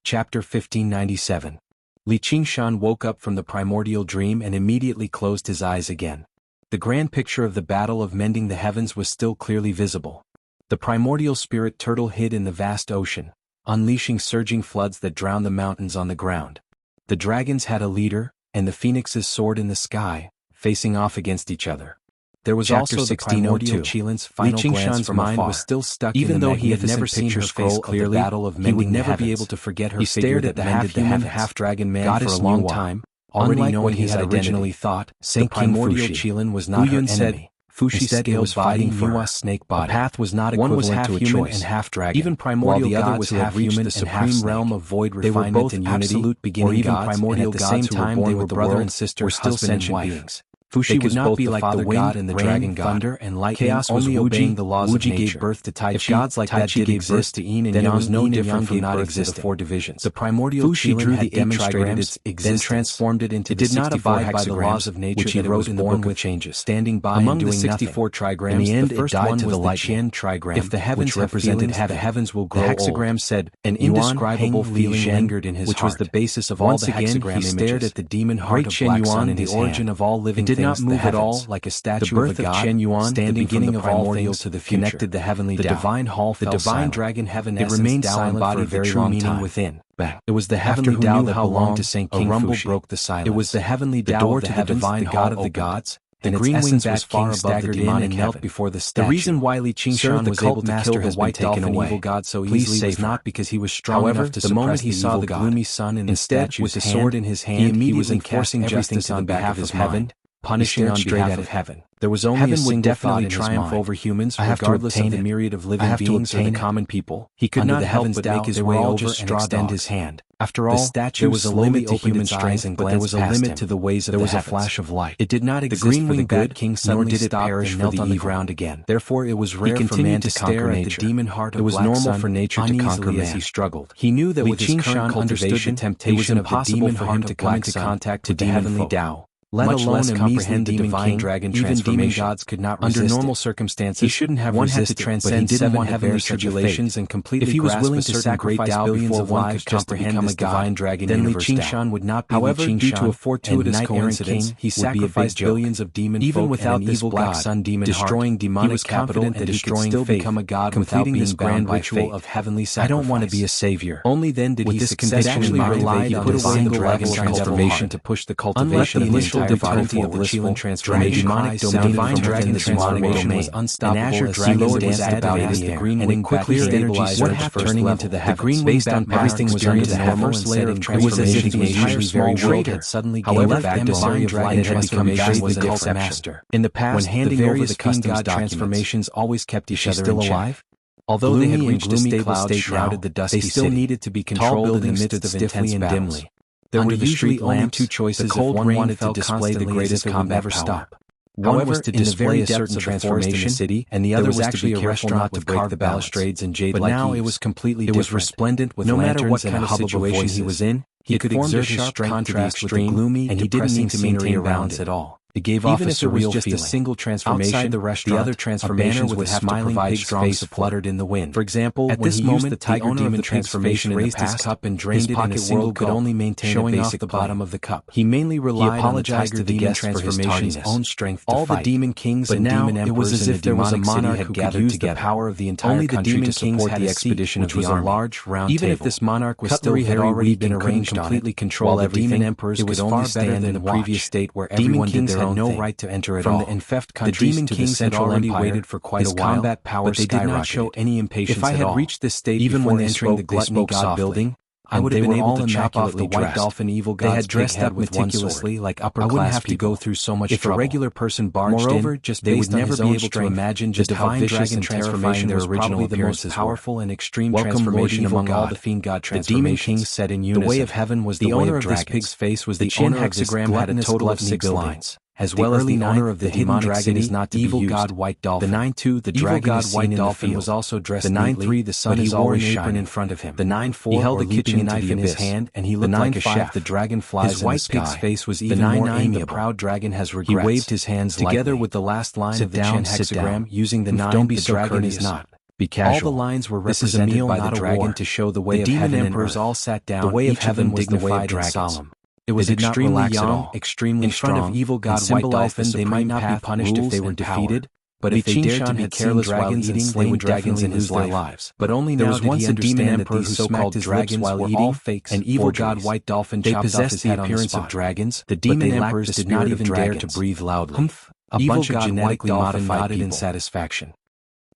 Chapter 1597. Li Qingshan woke up from the primordial dream and immediately closed his eyes again. The grand picture of the battle of mending the heavens was still clearly visible. The primordial spirit turtle hid in the vast ocean, unleashing surging floods that drowned the mountains on the ground. The dragons had a leader, and the phoenixes soared in the sky, facing off against each other. There was also the primordial Qilin's final glance from afar. Even though was still stuck even though he had never seen her face clearly, he would never be able to forget her. He stared at the half-human, half-dragon man for a long time, already knowing what he had originally thought. The primordial Qilin was not her enemy. Fushi's scales fighting Yua's snake body. The path was not equivalent to a choice. And half-dragon. Even primordial gods who had reached the supreme realm of void refinement and unity, absolute beginning gods, and at the same time they were brother and sister, were still sentient beings. Fushi would not be like the god and the dragon god. Thunder and lightning chaos only obeying the laws of nature. gave birth to Tai Chi. If gods like that did exist to Yin and Yang, then it was no different from not existing. 4 divisions. The primordial Fushi drew the demonstrated its existence, then transformed it into. It did not abide by the laws of nature, which he wrote in the book of changes, standing by among the 64 trigrams. In the end, the first one was the Qian trigram. If the heavens represented heaven, the heavens will grow old. The hexagram said, an indescribable feeling lingered in his heart, which was the basis of all the hexagram images. He stared at the demon heart of Black Sun in the origin of all living things. It did not move at all like a statue of a god, Chen Yuan, standing the beginning of all things to the future, connected the heavenly Tao. The divine hall fell silent. The divine dragon heaven essence remained silent for a very long time. Within. Bang. It was the heavenly Tao that belonged to Saint King Rumble Fushi. Broke the silence. It was the heavenly Tao of the heavens, the god of the gods. And its green-winged was far above the demonic and knelt before the statue. The reason why Li Qingshan was able to kill the white dolphin evil god so easily was not because he was strong enough to suppress the moment he saw the gloomy sun in the statue's with the sword in his hand, he was enforcing justice on behalf of heaven, punishing on behalf of heaven. There was only a single thought in his mind. Heaven would definitely triumph over humans, regardless of the myriad of living beings or the common people. He could not help but make his way over and extend his hand. After all, there was a limit to human strength, but there was a limit to the ways of the heavens. There was a flash of light. It did not exist for the good king, nor did it perish and knelt on the ground again. Therefore, it was rare for man to conquer nature. The demon heart of Black Sun, it was normal for nature to conquer man. As he struggled. He knew that with his current cultivation, it was impossible for him to come into contact with the heavenly Tao. Let alone comprehend the divine dragon transformation. Even demon gods could not resist under normal circumstances. He shouldn't have resisted, but he didn't want heavenly tribulations and completely. If he was willing to sacrifice billions of lives just to become a divine dragon, then Li Qingshan would not be Li Qingshan. However, due to a fortuitous coincidence, he sacrificed billions of demon folk even without this Black Sun demon destroying demonic capital and that he could still become a god completing this grand ritual of heavenly sacrifice. I don't want to be a savior. Only then did he successfully rely on the single level transformation to push the cultivation of the difficulty of the Qilin transformation. The divine dragon transformation was unstoppable. An azure dragon was activated, the green wing quickly stabilized Earth turning into the heavens. Based on everything was under the first layer of transformation. The entire small world had suddenly gained the divine dragon transformation was an master. In the past, when handing over the customs transformations always kept each other in check. Although they had reached a stable state shrouded the dusty city, they still needed to be controlled in the midst of intense and dimly. There were usually only 2 choices if one wanted to display the greatest combat ever stop. One was to display a certain transformation in the city, and the other was actually to be careful not to break the balustrades and jade. But now it was completely different. It was resplendent with no matter what kind of situation he was in. He could exert his strength to the extreme, and he didn't need to maintain balance at all. It gave off a surreal feeling. A single transformation, outside the restaurant, the other transformations would have to provide strong face fluttered in the wind. For example, at this moment, the tiger demon transformation raised his cup and drained it in a single could only maintain showing off the bottom of the cup. He mainly relied on the tiger demon transformation's own strength to fight. All the demon kings and demon emperors, it was as if there was a monarch who could use the power of the entire country to support the expedition of the army. Large round even if this monarch was still had already been arranged completely control the demon emperors could only stand in the previous state where everyone did their own no right to enter at all. From the infest countries to the Central Empire, waited for quite a while, combat power but they did not show any impatience at all. If I had reached this state even when entering the Gluttony God building, I would have been able to chop off the white dolphin evil gods. They had dressed up meticulously like upper class people. I wouldn't have to go through so much trouble. If a regular person barged in, they would never be able to imagine just how vicious and terrifying their original appearance is. Powerful and extreme transformation among all the fiend god transformations. The demon kings said in unison. The way of heaven was the way of dragons. The owner of this pig's face was the owner of this hexagram had a total of 6 lines. As well as the owner of the hidden dragon is not to be used. God White Dolphin. The 9-2, the dragon god White Dolphin was also dressed neatly. The 9-3, the sun is always shining in front of him. The 9-4, he held a kitchen knife in his hand, and he looked like a chef. The dragon flies in the sky. His white pig's face was even more amiable. The proud dragon has regrets. He waved his hands together with the last line of the Chen hexagram, using the 9. The dragon is not. Be casual. All the lines were represented by the dragon to show the way of heaven and earth. The demon emperors all sat down. The way of heaven was dignified and solemn. It was extremely young, extremely strong. In front of evil god White Dolphin, they might not be punished if they were defeated. But if they dared to be careless dragons and slay dragons and lose their lives. But only now did he understand that these so-called dragons were all fakes and evil god White Dolphin chopped off his head on the spot. Dragons, the demon emperors did not even dare to breathe loudly. A bunch of genetically modified people. In satisfaction.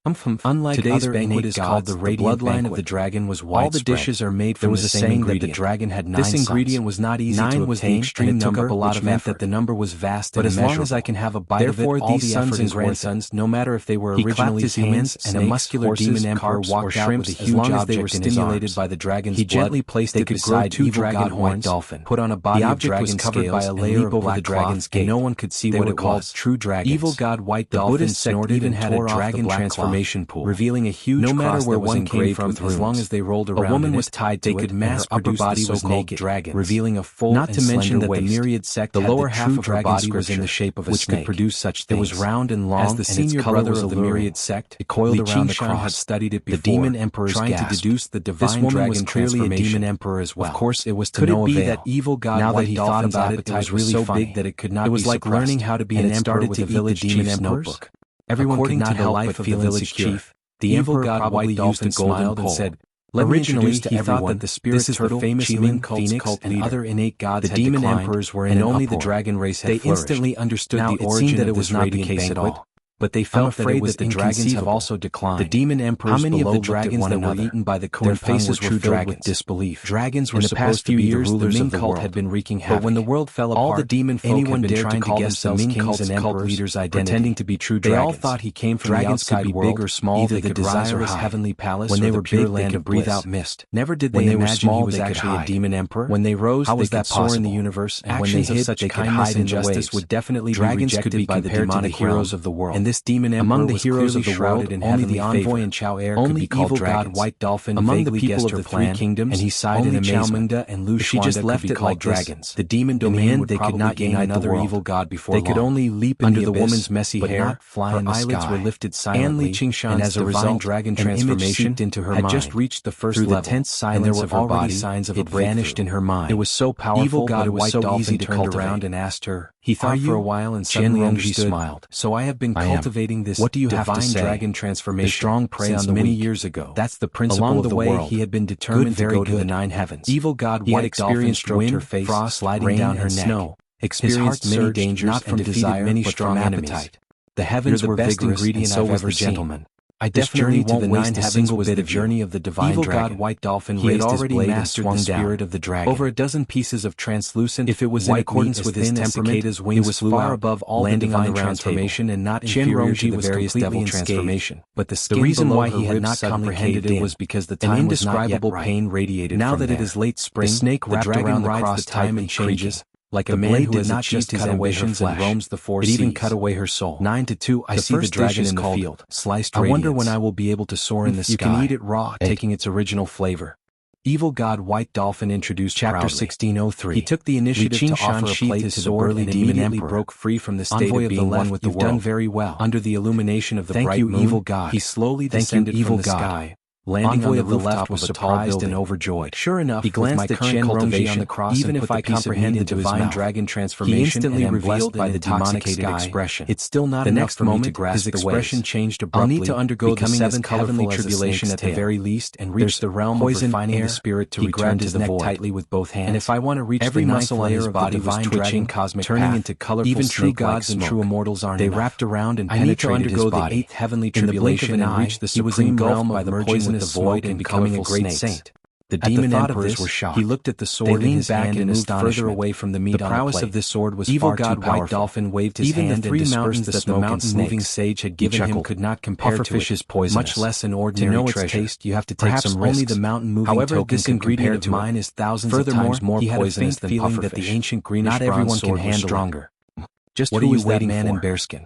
Unlike today's banquet is called the bloodline of the dragon was widespread. All the dishes are made from the same ingredient. That the dragon had 9 sons. This ingredient was not easy to obtain, and it took up a lot of effort. That the number was vast and immeasurable. But as long as I can have a bite of it, all these sons and grandsons, no matter if they were originally humans, and a muscular demon emperor walked out with a huge object in his arms. By the dragon's blood, he gently placed it beside evil god White Dolphin. Put on a body of dragon covered by a layer of black cloth, and no one could see what it was. True dragons. Evil god White Dolphin snorted and had a dragon transformation pool, revealing a huge cross. No matter where one came from, as long as they rolled around, a woman was tied to it, and her upper body was naked, dragons, revealing a full and slender waist. The myriad sect, the lower half of her body was in the shape of a snake, which could produce such things. It was round and long, as the senior brother of the myriad sect. It coiled around the cross. Had studied it before. The demon emperors trying to deduce the divine dragon was clearly a demon emperor as well. Of course, it was to no avail. Could it be that evil god now that he thought about it was really so big that it could not be suppressed? It was like learning how to be an emperor with a village chief's notebook. Everyone could not help but feel insecure. The evil god White Dolphin smiled and said, originally, he thought that the spirit turtle, famous Ming Phoenix, and other innate gods had declined, the demon emperors were in an uproar. And only the dragon race had flourished. They instantly understood the origin that it was not the case at all. But they felt afraid that the dragons have also declined. The demon emperors below looked at one another. How many of the dragons that were eaten by the Their faces were filled with disbelief. Dragons were supposed to be the rulers of the world. Had been wreaking havoc. But when the world fell apart, all the demon folk had been trying to guess the Ming cult's and cult leaders' identity, pretending to be true dragons. They all thought he came from the outside world, big or small, either the desirous heavenly palace when they were big they could breathe out mist. Never did they imagine he was actually a demon emperor. When they rose, they could soar in the universe, and when they hid, such kindness and justice would definitely be rejected by the demonic heroes of the world. And this demon emperor the heroes of the world, only the envoy and Chao Air could be called dragons. God White Dolphin among the people of the 3 kingdoms, and he sighed in amazement. And Lu she just left it like dragons. The demon domain would probably gain another evil god before long. They could only leap under the woman's messy hair, fly in the sky. Her eyelids were lifted silently, and as a result, dragon transformation into her had just reached the first level, tense silence of her body, signs of it vanished in her mind. It was so powerful, evil god White Dolphin turned around and asked her. He thought for a while and suddenly understood. Smiled. So I have been cultivating this divine dragon transformation. The strong prey on the many years ago. That's the principle of the way world. He had been determined to go to the 9 heavens. Evil god White Dolphin stroked her face, frost sliding down her neck. Snow. Experienced many dangers not from desire, many but strong appetite. The heavens were best ingredient I've ever seen. I definitely won't waste a single bit of journey of the divine evil dragon. God White Dolphin he raised his blade and swung the spirit of the dragon. Over a dozen pieces of translucent, if it was in accordance with his temperament, wings it was far above all landing on the transformation and not inferior to the various devil transformation. But the reason why he had not comprehended it was because the time was not yet right. Pain radiated now that it is late spring, the snake wrapped around the cross time and changes. Like a man who has achieved his ambitions and roams the 4 seas. It even cut away her soul. 9 to 2, I see the dragon in the field. Sliced radiance. I wonder when I will be able to soar in the sky. You can eat it raw, taking its original flavor. Evil god White Dolphin introduced Chapter 1603. He took the initiative to offer a plate to the burly demon emperor. Broke free from the state of being one with the world. You've done very well. Under the illumination of the bright moon, evil god. He slowly descended from the sky. Landing on the rooftop was surprised and overjoyed. Sure enough, he glanced at Chen Rongji on the cross even if I comprehend the divine dragon transformation he instantly and revealed by the intoxicated expression. It's still not enough for me to grasp his expression changed abruptly, I'll need to undergo the 7th heavenly tribulation at the very least and reach the realm of refining the spirit to return to the void tightly with both hands. And if I want to reach every muscle layer of the divine dragon cosmic turning into colorful even true gods and true immortals aren't enough. They wrapped around and penetrated his body. I need to undergo the 8th heavenly tribulation and reach the supreme realm by the merging with the void and becoming a great saint. The demon emperors were shocked. He looked at the sword in his hand and moved further away from the meat on the plate. The prowess of this sword was far too powerful. White Dolphin waved his hand and dispersed the smoke and moving sage had given him could not compare to it, much less an ordinary treasure. To know its taste, you have to take some risks. Only the mountain moving token this ingredient of mine is thousands of times more poisonous than pufferfish. That the ancient greenish bronze sword was stronger. Just what are you waiting for? Man in bearskin.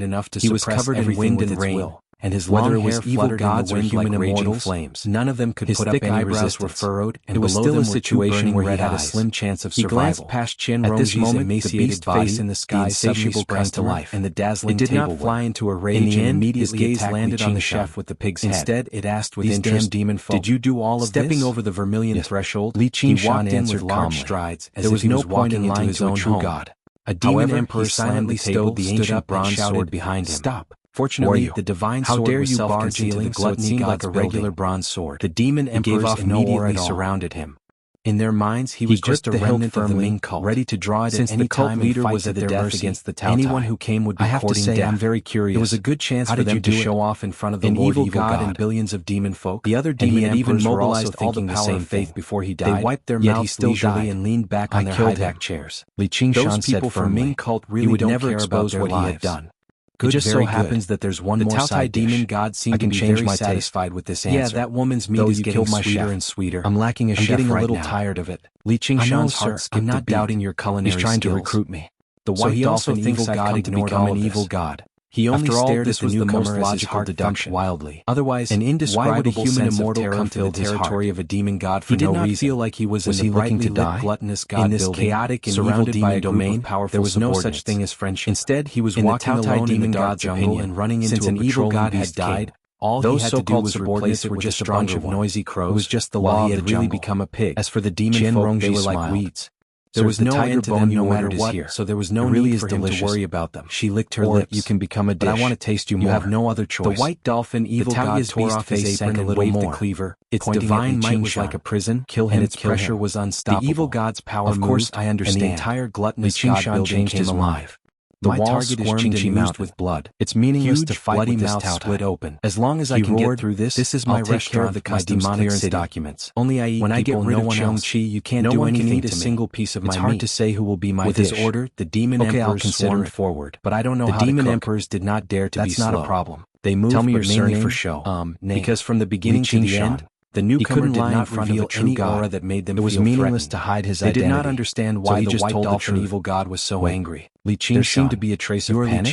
determined enough to He was suppress covered in everything wind with and its rain, will. and his Whether long it was hair evil fluttered gods in or the wind human like raging immortals, flames. none of them could His put thick up any eyebrows resistance. were furrowed, and It was below still a them were two situation burning where he red had a eyes. slim chance of He glanced survival. past Chin At this Rongji's moment, the emaciated beast body, face in the sky insatiable suddenly sprang to customer, life. and the dazzling It did not tableware. fly into a rage In the and end, immediately his gaze attacked landed on the Liqingshan. chef with the pig's head. Instead, it asked with These interest, damn demon folk, "Did you do all of stepping this?" over the vermilion Yes. threshold, Li he Qingshan walked in answered with large calmly, strides, as there if was he no was point walking in into lying his to a own true home. god. A demon However, emperor he slammed silently the table, stilled the stood ancient up, and bronze shouted sword behind him. "Stop!" Fortunately, the divine how sword dare was you barge into the self-concealing, so it gluttony seemed like god's a regular building? bronze sword. The demon He gave emperors off no aura immediately at all. surrounded him. In their minds, he He was just a gripped the hilt remnant of the firmly, Ming cult, ready to draw it since at any the cult time leader and fight was to at their their mercy. against the Tao Anyone Tai. who came would be I have to courting say, death. I'm very curious. It was a good chance How for did them you to do it? show off in front of the An Lord evil god God and billions of demon folk. The other and he demon had even emperors were mobilized also all the thinking the power same of faith thing. before he They died. wiped their Yet he mouths still leisurely died. and leaned back I on their killed high-back him. chairs. Li Qingshan Those said people from firmly. Ming cult He really would don't never care about expose their what he had lives. done. It Good, just so very happens good. that there's one The more Tao Tai side dish. demon god seemed I to can be change very my taste. satisfied with this Yeah, answer. that woman's meat Though is you getting killed my sweeter chef. and sweeter. I'm lacking a I'm chef getting a right little now. tired of it. Li I Qingshan's know, heart sir. skipped I'm a not beat. doubting your culinary He's trying to skills. recruit me. The white dolphin evil god ignored all of this. Evil god. He only stared at the newcomer as his heart deduction wildly. Otherwise, an indescribable sense of terror filled his territory of a demon god for no reason. He did not feel like he was in the brightly lit gluttonous god building. In this chaotic and surrounded by a domain, there was no such thing as friendship. Instead, he was walking alone in the dark jungle and running into an evil god had died. All those so-called subordinates were just a bunch of noisy crows. It was just the law of the jungle. He had really become a pig. As for the demon folk, they were like weeds. There was no end to them no matter what, so there was no need for him to worry about them. She licked her lips. You can become a dish. But I want to taste you more. You have no other choice. The white dolphin evil god tore off his apron and waved the cleaver. Its divine might was like a prison, and its pressure was unstoppable. The evil god's power moved, of course I understand, and the entire gluttonous god building came alive. The wall squirmed and oozed with blood. It's meaningless to fight with this mouth split open. As long as I can get through this, this is my restaurant, the customs clearance documents. Only I eat when I get rid of Chi, you can't do anything to me. A single piece of my meat. It's hard to say who will be my dish. With his order, the demon emperors swarmed forward. But I don't know how to cook. The demon emperors did not dare to be slow. That's not a problem. They moved, but mainly for show. Because from the beginning to the end, the newcomer did not reveal any aura that made them feel threatened. It was meaningless to hide his identity. They did not understand why the white dolphin evil god was so angry. There seemed to be a trace of panic.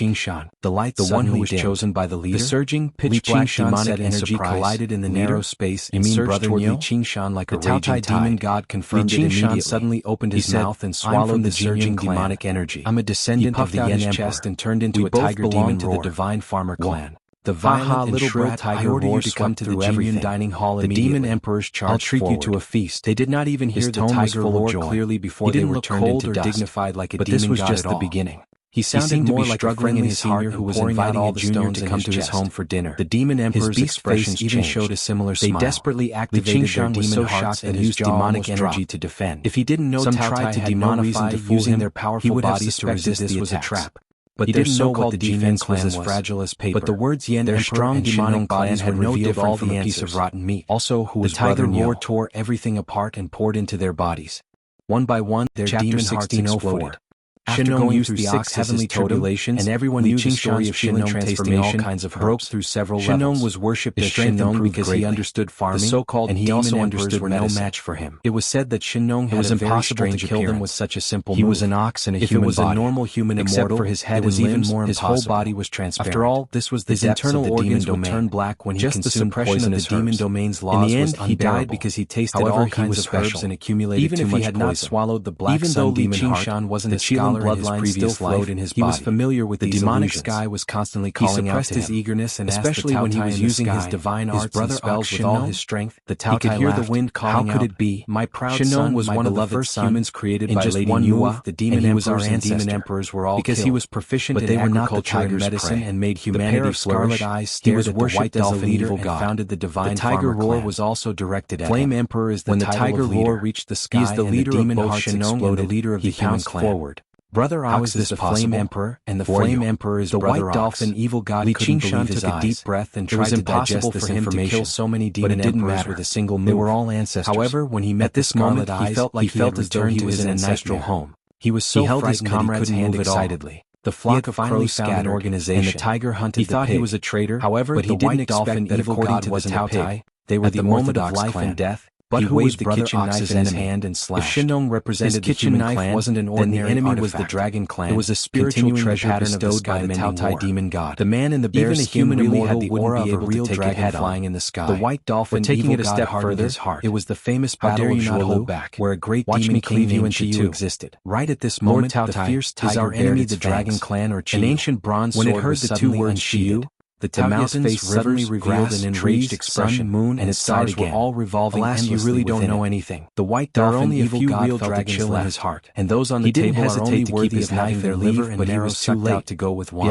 The light, the one who was chosen by the leader. The surging, pitch-black demonic energy collided in the narrow space and surged toward Li Qingshan like a raging tide. The demon god confirmed it immediately. Suddenly opened his mouth and swallowed the surging demonic energy. I'm a descendant of the Yen Emperor. Chest and turned into a tiger demon to the divine farmer clan. The violent and shrill tiger roar to come to the Jingyun dining hall immediately. The demon emperors charged I'll treat forward. You to a feast. They did not even hear the tiger roar clearly before they were turned into dust. Dignified like a but demon this was just the beginning. He sounded more like a friendly senior who was inviting a junior to come to his home for dinner. The demon emperor's expressions even showed a similar smile. They desperately activated their demon hearts and used demonic energy to defend. If he didn't know Cao Tai had no reason to using their powerful bodies to resist this was a trap. But their so-called defense was as fragile as paper. But the words Yen their strong demonic bodies had no different from a piece of rotten meat. Also, who was the tiger roar tore everything apart and poured into their bodies. One by one, their demon hearts exploded. Shinnong used the 6 heavenly tribulations, and everyone knew the story of Shinnong tasting all kinds of broke through several levels. Shinnong was worshipped as Shinnong because he understood farming, the so-called and he also understood were no match for him. It was said that Shinnong had a very strange appearance. To kill them with such a simple move. He was an ox in a human body. If it was a normal human immortal, for his head was even more impossible. His whole body was transparent. After all, this was the internal organs would turn black when he consumed poison of the demon domain's laws. In the end, he died because he tasted all kinds of herbs and accumulated too much poison. Even if he had not swallowed the black sun demon heart, the Qilin bloodline still flowed in his body. He was familiar with the demonic sky was constantly calling out to him. His eagerness and especially when he was using his divine arts and spells with all his strength. The Cao Tai hear the wind calling out. How could it be? My proud son was one of the first humans created by Lady Nua. The demon emperors and demon emperors were all killed because he was proficient in agriculture and medicine and made humanity flourish. He was worshipped as a leader and founded the divine tiger roar was also directed at Flame Emperor is the when the tiger roar reached the sky. He is the leader of both Shinnong and the leader of the human clan. Forward. Brother Ox is the Flame Emperor, and the Flame Emperor is the White Dolphin evil god. Li Qingshan took a deep breath and tried to digest this information, to kill so many demon emperors with a single move. They were all ancestors. However, when he met this moment, he felt as though he was in an ancestral home. He was so frightened his comrade's hand excitedly. The flock of crows scattered, organization, and the tiger hunted. He thought he was a traitor, however, but he didn't expect that according to the Cao Tai, they were the moment of life and death. But who waved the kitchen knife in his hand and slashed. If Shinnong represented the human clan, wasn't an ordinary then the enemy artifact. Was the dragon clan. It was a spiritual treasure bestowed by the Cao Tai demon god. The man in the bear skin really had the aura of a real dragon flying in the sky. The white dolphin taking it a step further, it was the famous battle of Shuolu, where a great demon cleave you into you existed. Right at this moment, the fierce tiger enemy, the dragon clan or Chi. An ancient bronze sword. When it heard the 2 words Shiyu, the mountain's face suddenly revealed an enraged expression, moon and its stars were all revolving endlessly. Alas, you really don't know anything. The white dolphin only a few real dragons left in his heart, and those on the table are only worthy of having their liver and marrow sucked out to go with wine.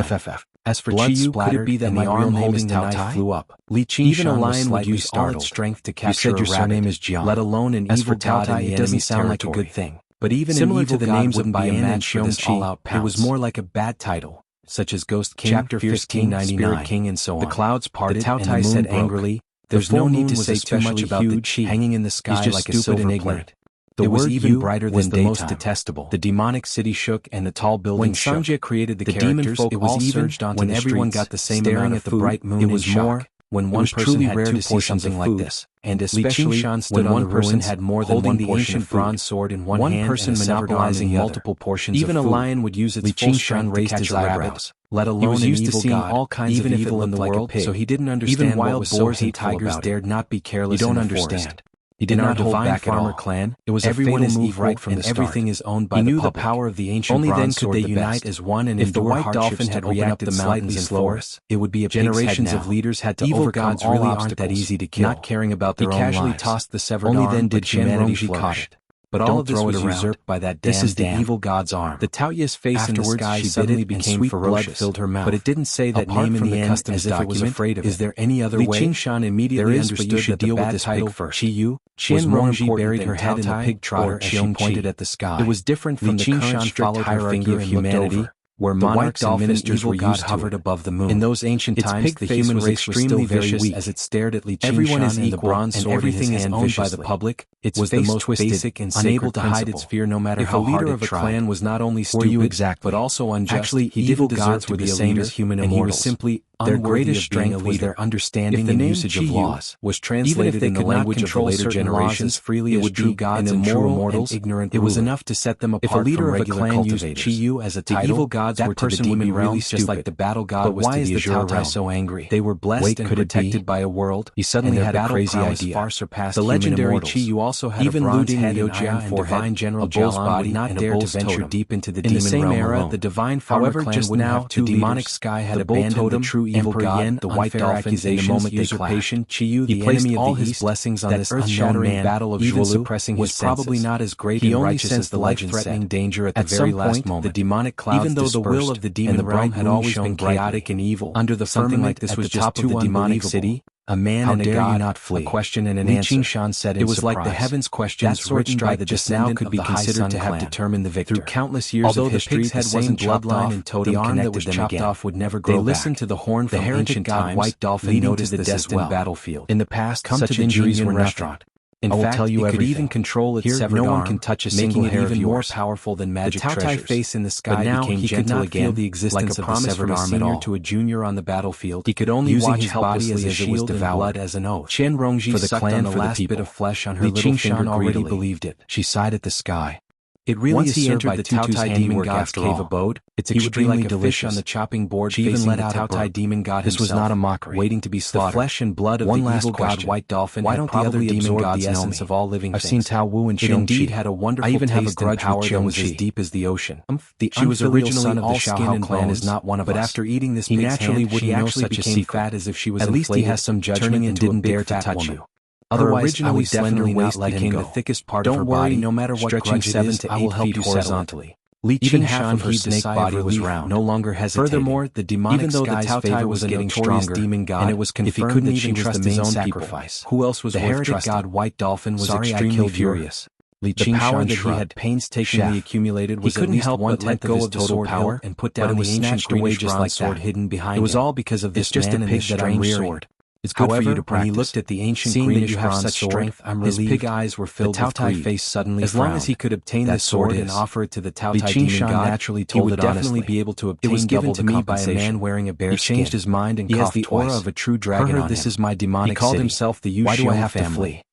As for Chiyu, could it be that my arm holding the knife flew up? Li Qingshan even a lion would use all its strength to capture a rabbit. You said your surname is Jiang. Let alone an evil god in the enemy's sound like a good thing. But even similar to the names of Bian and Xiong, it was more like a bad title, such as Ghost King, Chapter 1599, Spirit King, and so on. The clouds parted, the Cao Tai said angrily, "There's no need to say too much about the Chi hanging in the sky like a silver plate." The word even brighter than the most detestable. The demonic city shook and the tall building shook. When Sanjia created the characters, it was even when everyone got the same amount of food. It was more. when one person had two portions of food, and especially when one person had more than one portion of bronze sword in one hand person and monopolizing multiple portions of food. Even a lion would use its full strength to catch a rabbit, let alone an evil god. He was used to seeing all kinds of evil in the world, so he didn't understand even wild boars and tigers dared not be careless. You don't understand. He did not hold back farmer clan. It was everyone is move right from the start. Everything is owned by the public. He knew the power of the ancient only then could they unite as one and if the white dolphin had reacted slightly slower, it would be a generations of leaders had to evil gods really aren't that easy to kill. Not caring about their own lives. He casually tossed the severed arm. Only then did humanity caught it. But all of this was usurped by that damn. This is the evil god's arm. The Taoya's face in the sky suddenly became ferocious, filled her mouth. But it didn't say that name in the end as if it was afraid of it. Is there any other way? Li Qingshan immediately understood that the bad title first. Qiyu was more important. Buried her head in the pig trotter as she pointed at the sky. It was different from the current strict hierarchy of humanity, where monarchs and ministers were used hovered above the moon. In those ancient times, the human race was still very weak as it stared at Li Qingshan. Everyone is equal, and everything is owned by the public. It was the most basic and unable to hide its fear no matter how hard it tried. If a leader of a clan was not only stupid, but also unjust, actually, evil gods were the same as human immortals. And he was simply their greatest strength was their understanding and usage of laws. Was translated in the language of the later generations freely as true gods and true immortals. It was enough to set them apart. If a leader of a clan used Qiyu as a title, the evil gods were to the demon realm just like the battle god was to the Azure realm. So angry? They were blessed and protected by a world. He suddenly had a crazy idea. Far surpassed the legendary Qiyu also had even a bronze head and divine general Jalan would not dare to venture deep into the demon realm. In the same era, the divine farmer clan would now the demonic sky had abandoned the true evil god, the white dolphin, in the moment usurpation. Qiyu, the enemy of the East, blessings on this earth-shattering battle of even suppressing his probably not as great and righteous as the life-threatening danger at the very last moment. The demonic clouds even though the will of the demon realm had always been chaotic and evil, under the firmament like this was just too demonic city. A man and a god, not flee. A question and an answer. Li Qingshan said in surprise. It was like the heavens questions written by the descendant could be considered to have determined the victor. Through countless years of history, the same bloodline and totem the arm that was chopped off would never grow back. They listened to the horn from ancient times, white dolphin leading to the destined battlefield. In the past, such injuries were restaurant. In fact, it could even control its severed arm. No one can touch a single hair of yours. Even more powerful than magic treasures. The Taotai face in the sky became gentle again, feel the existence like a promise from a senior to a junior on the battlefield. He could only watch his body as a shield and blood as an oath. Chen Rongji for the clan for the last bit of flesh on her little finger already believed it. She sighed at the sky. It really once he entered the Taotai demon god's cave abode, it's extremely delicious. On the chopping board, she even let out a Taotai demon god himself. This was not a mockery, waiting to be slaughtered. The flesh and blood of the evil god White Dolphin. Why don't the other demon gods the essence of all living things? I've seen Tao Wu and Xiongqi. It indeed had a wonderful taste. I even have a grudge with Qiongqi that was as deep as the ocean. She was originally son of the Xiaohao clan, is not one of us. But after eating this, he naturally wouldn't know such a fat as if she was. At least he has some judgment and didn't dare to touch you. Otherwise, I would definitely not let him go. The thickest part of her body, no matter what grudge it is, I will help you horizontally. Li Qingshan of her snake body was round, no longer hesitating. Furthermore, the demonic sky's favor was getting stronger, demon god, and it was confirmed that she was the main sacrifice. Who else was the heretic god White Dolphin was extremely furious. Li Qingshan that he had painstakingly accumulated was at least 1/10 of his total power and put down the ancient greenish bronze sword hidden behind him. It was all because of this man and his strange sword. It's good for you to practice. When he looked at the ancient greenish bronze sword, his pig eyes were filled with greed. Face suddenly as long as he could obtain the sword and offer it to the Taotai demon god, naturally told he would definitely be able to obtain. It was given to me by a man wearing a bear skin. He changed his mind and coughed twice. He has the aura of a true dragon on him. This is my demonic city. He called himself the Yu Why do I have to flee?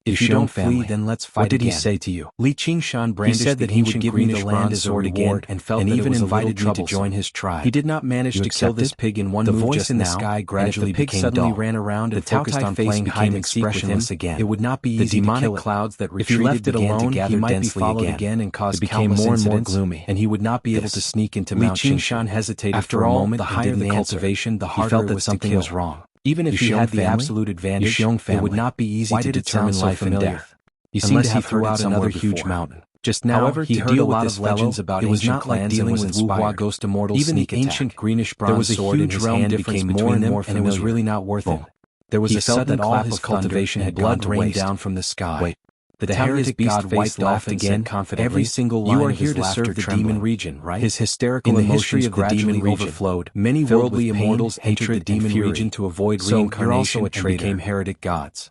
If you don't flee, then let's fight again. What did he say to you? Li Qingshan brandished he said that he would give me the land as a reward and felt that even invited me to join his tribe. He did not manage to kill this pig in one move. The voice in the sky gradually became dull. Ran around and focused on playing hide and seek with him again. It would not be easy to kill it. Clouds that retreated if he left it alone, he might be followed again and cause became more and more gloomy, and he would not be able to sneak into Mount Qingxi. Li Qingshan hesitated for a moment. The higher the cultivation, the harder it was to kill. Something was wrong. Even if he had the absolute advantage, it would not be easy to determine life and death. He seemed to have threw out another huge mountain. Just now, however, he heard a lot of legends about ancient clans and was inspired. Ghost immortals even the ancient greenish bronze sword in his hand became more and more familiar, and it was really not worth it. There was a sudden clap of cultivation had blood rained down from the sky. Wait. The heretic god White laughed again confidently. Every single line of his laughter trembled. You are here to serve the demon region, right? His hysterical emotions gradually overflowed. Many worldly immortals entered the demon region to avoid reincarnation and became heretic gods.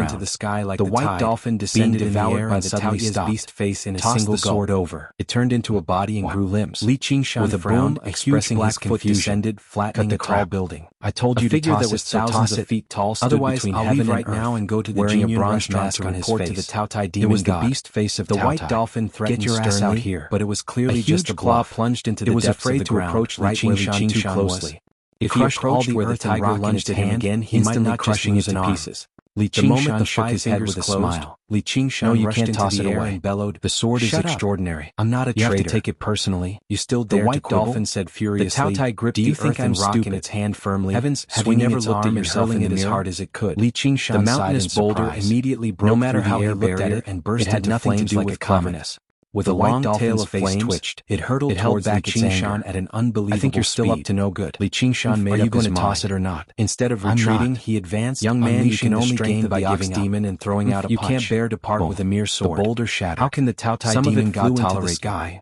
into the sky like The the white tide, dolphin descended being in the devoured air by and the suddenly Taoist stopped, beast face in a tossed single the sword gulp. over. It turned into a body and grew limbs. Li Qingshan With a frowned, boom, a expressing huge his black foot confusion, descended, flattening cut a the tall crap. building. I told A you to figure toss that was it, so thousands toss of it. feet tall stood Otherwise, between I'll heaven leave and right now earth, and go to the wearing a Jingyun bronze restaurant mask to on his report to face. the Taotai It demon was the god. beast face of The Taotai. white dolphin threatened Get your ass sternly, out here. but it was A clearly just a huge claw bluff. plunged into It the was depths afraid of the to ground, approach right Li where Li Qingshan too Qingshan closely. was. If He he approached approached where the tiger tiger lunged at him again, he might instantly not just crushing lose it an to arm. pieces. Li The moment the Qingshan shook his five head with fingers a closed, smile. Li Qingshan No, you rushed can't into toss the it air away. and bellowed, The sword is "Shut up. extraordinary. I'm not a You have traitor. to take it personally. You still The dare to white quibble?" dolphin said The furiously, Taotai gripped "Do you the think earth I'm and rock in stupid? its hand firmly, Heavens, have you swinging never its looked at arm and yourself hurling in it the as mirror?" hard as it could. Li Qingshan The sighed mountainous in boulder surprise. immediately broke No matter through how the he air looked at barrier it, and burst it had into nothing to flames do like with a comet. cleverness. With The a white long dolphin's tail of face flames, twitched. it hurtled It held towards Li back its Qingshan anger. at an unbelievable "I think you're still speed. up to no good." Li Qingshan made Are you up going his to toss mind. it or not? Instead of I'm retreating, not. he advanced, Young man, you unleashing can the only strength gain of the by ox giving up. demon and throwing out a You punch. can't bear to part Boom. with a mere sword. The boulder shattered. How can the Taotai Some of demon it god flew into the tolerate sky,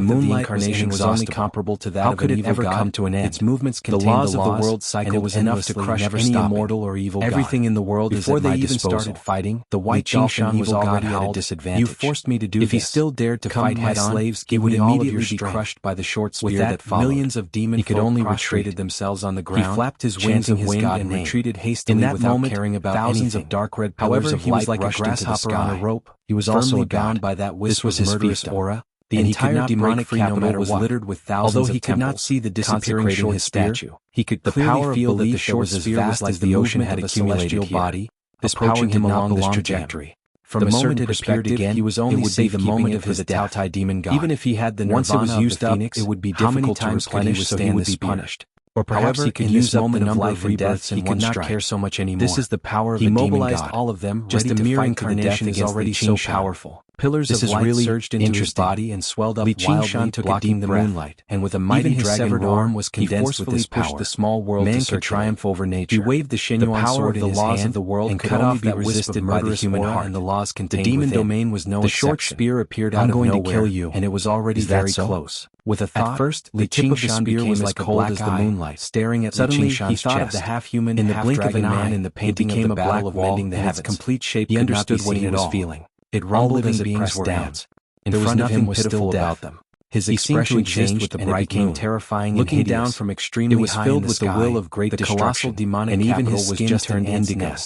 strength of the incarnation was only comparable to that of an evil god. How could it ever come to an end? Its movements contained the laws of the world cycle, and it was enough to crush any immortal or evil god. Everything in the world is at my disposal. Before they even started fighting, the white Dolphin was already at a disadvantage. You forced me to do this. If he still dared to fight head-on, slaves, he would immediately be crushed by the short spear that followed. Millions of demon folk prostrated themselves on the ground. He flapped his wings of wind and retreated hastily without caring about thousands of dark red pillars of light rushed into the sky. On a rope. He was also bound by that wisp of murderous aura. The entire demonic capital was littered with thousands of temples. Although he could not see the disappearing short statue, he could clearly feel that the short spear was as the ocean had accumulated here. This power him along this trajectory. From the moment it appeared again, he was only safe the moment of his death. Demon god. Even if he had the nirvana once it was used up, it would be difficult to replenish, so he would be punished. Or perhaps he could use up the number of rebirths in one strike. He could not care so much anymore. This is the power of the demon god. He mobilized all of them, just a mere incarnation is already so powerful. Pillars of light surged into his body and swelled up wildly, took a deep breath, and with a mighty dragon roar was condensed with his power. The small world man could triumph over nature. He waved the Shenyuan sword in his hand, of the world and cut off that resisted by the human heart, and the laws contained. The demon domain was no exception. The short spear appeared out of nowhere, to kill you, and it was already very close. With a thought, at first, the tip of the spear was like cold as the moonlight, staring at Suddenly, he thought of the half-human, in the blink of an eye, in the painting of the battle of mending the heavens. Its complete shape he understood what he was feeling. It rumbled as it pressed down. In front of him was still about them. His expression changed with the bright moon, terrifying, looking down from extremely high in the sky. It was filled with the will of great destruction, colossal demonic and even his skin was turned indigo.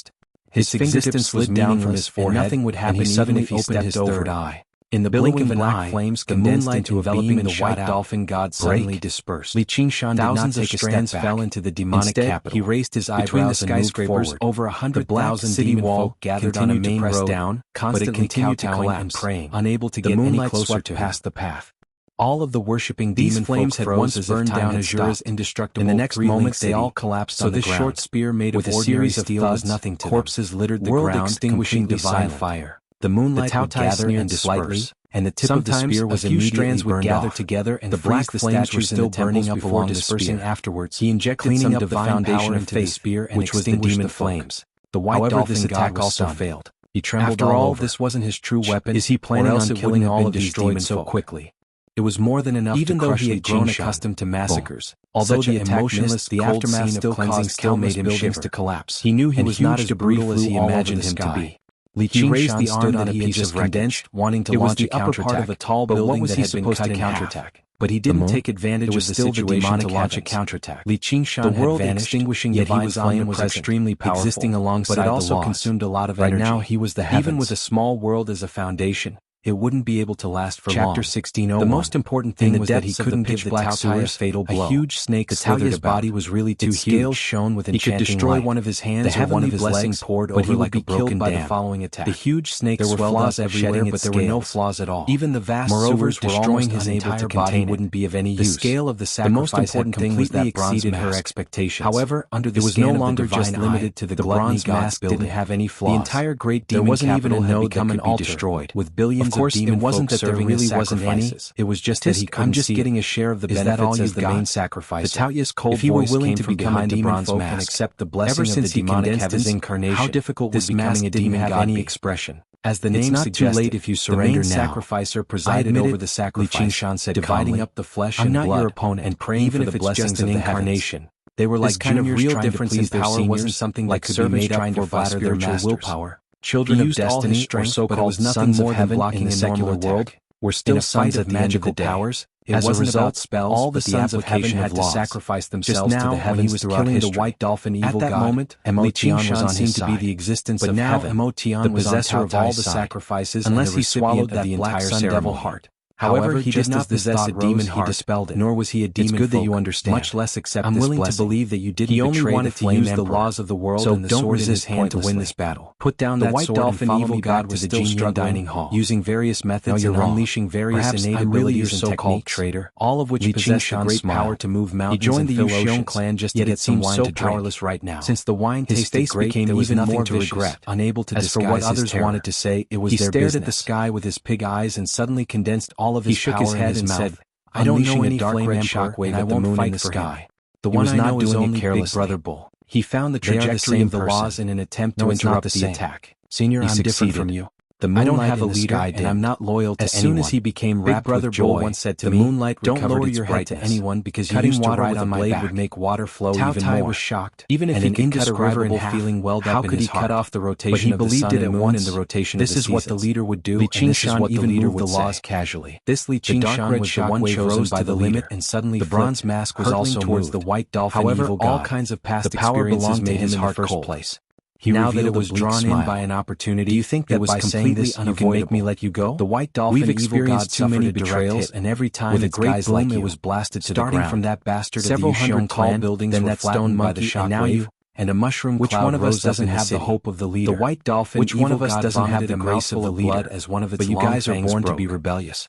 His fingertips slid down from his forehead, nothing would happen even if he opened his third eye. In the blink of an eye, flames condensed into a beam and the white dolphin god suddenly dispersed. Li Qingshan did not take a step back. Fell into the demonic capital. He raised his eyebrows between the skyscrapers. Over 100,000 city wall gathered on a main road, down, constantly kowtowing and praying, unable to get any closer to past the path. All of the worshipping demon flames had once burned down Azura's indestructible. In the next moment, they all collapsed on the ground. So this short spear made of ordinary steel was nothing to them. Corpses littered the ground, extinguishing divine fire. The moonlight would gather and disperse, and the tip of the spear was strands would gather together, and the black flames were still burning up along dispersing afterwards. He injected some divine power into the spear and extinguished the flames. The white dolphin attack also failed. He trembled. After all, this wasn't his true weapon. Is he planning on killing all of these demons so quickly? It was more than enough even to crush. Even though he had grown accustomed to massacres, although the attack missed, the aftermath still made him shiver. To collapse. He knew he was not as brutal as he imagined him to be. Li Qingshan stood on a piece of condensed, wanting to launch a counterattack, of a tall building that had been cut in half. But he didn't take advantage of the situation to launch a counterattack. Li Qingshan had vanished, extinguishing divine flame was extremely powerful, existing alongside the laws, but it also consumed a lot of energy. Right now he was the heavens. Even with a small world as a foundation, it wouldn't be able to last for long. Chapter 1601. The most important thing was that he couldn't give the Tao Tai a fatal blow. A huge snake slithered about. His body was really too huge. Its scales shone with enchanting light. He could destroy one of his hands or one of his legs, poured over, but he would be killed by the following attack. The huge snake swelled up, flaws everywhere, but there were no flaws at all. Even the vast sewers were almost his entire body wouldn't be of any use. The scale of the sacrifice had completely exceeded her expectations. However, under the scan of the divine limited to the bronze mask didn't have any flaws. The entire great demon capital had become an altar destroyed with billions of demon folk. That there really wasn't any. It was just that he couldn't I'm just getting a share of the benefits as the main sacrifice. The Taoya's cold if he were willing to become a demon folk and accept the blessing of the demonic heavens, incarnation, how difficult would becoming a demon have any expression? As the name suggested, not too late if you surrender now. The main sacrificer presided over the sacrifice, Li Qingshan said, dividing up the flesh and blood, I'm not your opponent, and praying for the blessings of the incarnation. They were like kind of real difference in power wasn't something that could be made up for by spiritual willpower. Children of destiny, or so-called sons of heaven blocking the secular world, were still sons of magical powers. As a result, all the sons of heaven had to sacrifice themselves to the heavens throughout history. The white dolphin evil god. At that moment, Li Qingshan was seemed to be the existence of heaven, the possessor of all the sacrifices, unless he swallowed that black sun devil heart. However, he did not possess a demon heart, he dispelled it. Nor was he a demon folk. It's good that you understand. Much less accept this blessing. I'm willing to believe that you didn't betray the flame emperor. The laws of the world so and the sword in his hand to win this battle. Put down that sword and follow me back to the genial dining hall, using various methods and unleashing various innate abilities and techniques, traitor, all of which possess the great power to move mountains and fill oceans. He joined the Yuxiong clan just to get some wine to drink. Powerless right now. Since the wine tasted great, there was nothing to regret. Unable to disguise his terror. As for what others wanted to say, it was their business. He stared at the sky with his pig eyes and suddenly condensed all of his power. He shook his head and said, I don't know any dark red shockwave at the moon in the sky. The one I know is only Big Brother Bull. He found the trajectory of the laws in an attempt to interrupt the attack. Senior, I'm different from you. The moonlight I don't have a leader, and I'm not loyal to anyone. As soon as he became wrapped with joy, once said to me, the moonlight don't lower your head to anyone because you used to ride on my back would make water flow even more. Was shocked. Even if he didn't cut a river in half, feeling welled up in his heart. How could he cut off the rotation of the sun and moon in the rotation of the seasons? This is what the leader would do, and this is what the leader would say. The laws casually. This Li Qingshan was the one chosen by the limit, and suddenly the bronze mask was also towards the white dolphin evil god. All kinds of past experiences made him in the first place. Now that it was drawn in by an opportunity, do you think that by saying this you can make me let you go? The white dolphin evil god too many betrayals, and every time with a great boom it was blasted to the ground. Starting from that bastard several hundred tall buildings were flattened by the shockwave, and a mushroom cloud rose up in the city. Which one of us doesn't have the hope of the leader? The white dolphin, which one of us doesn't have the grace of the leader? As one of its but you guys are born to be rebellious.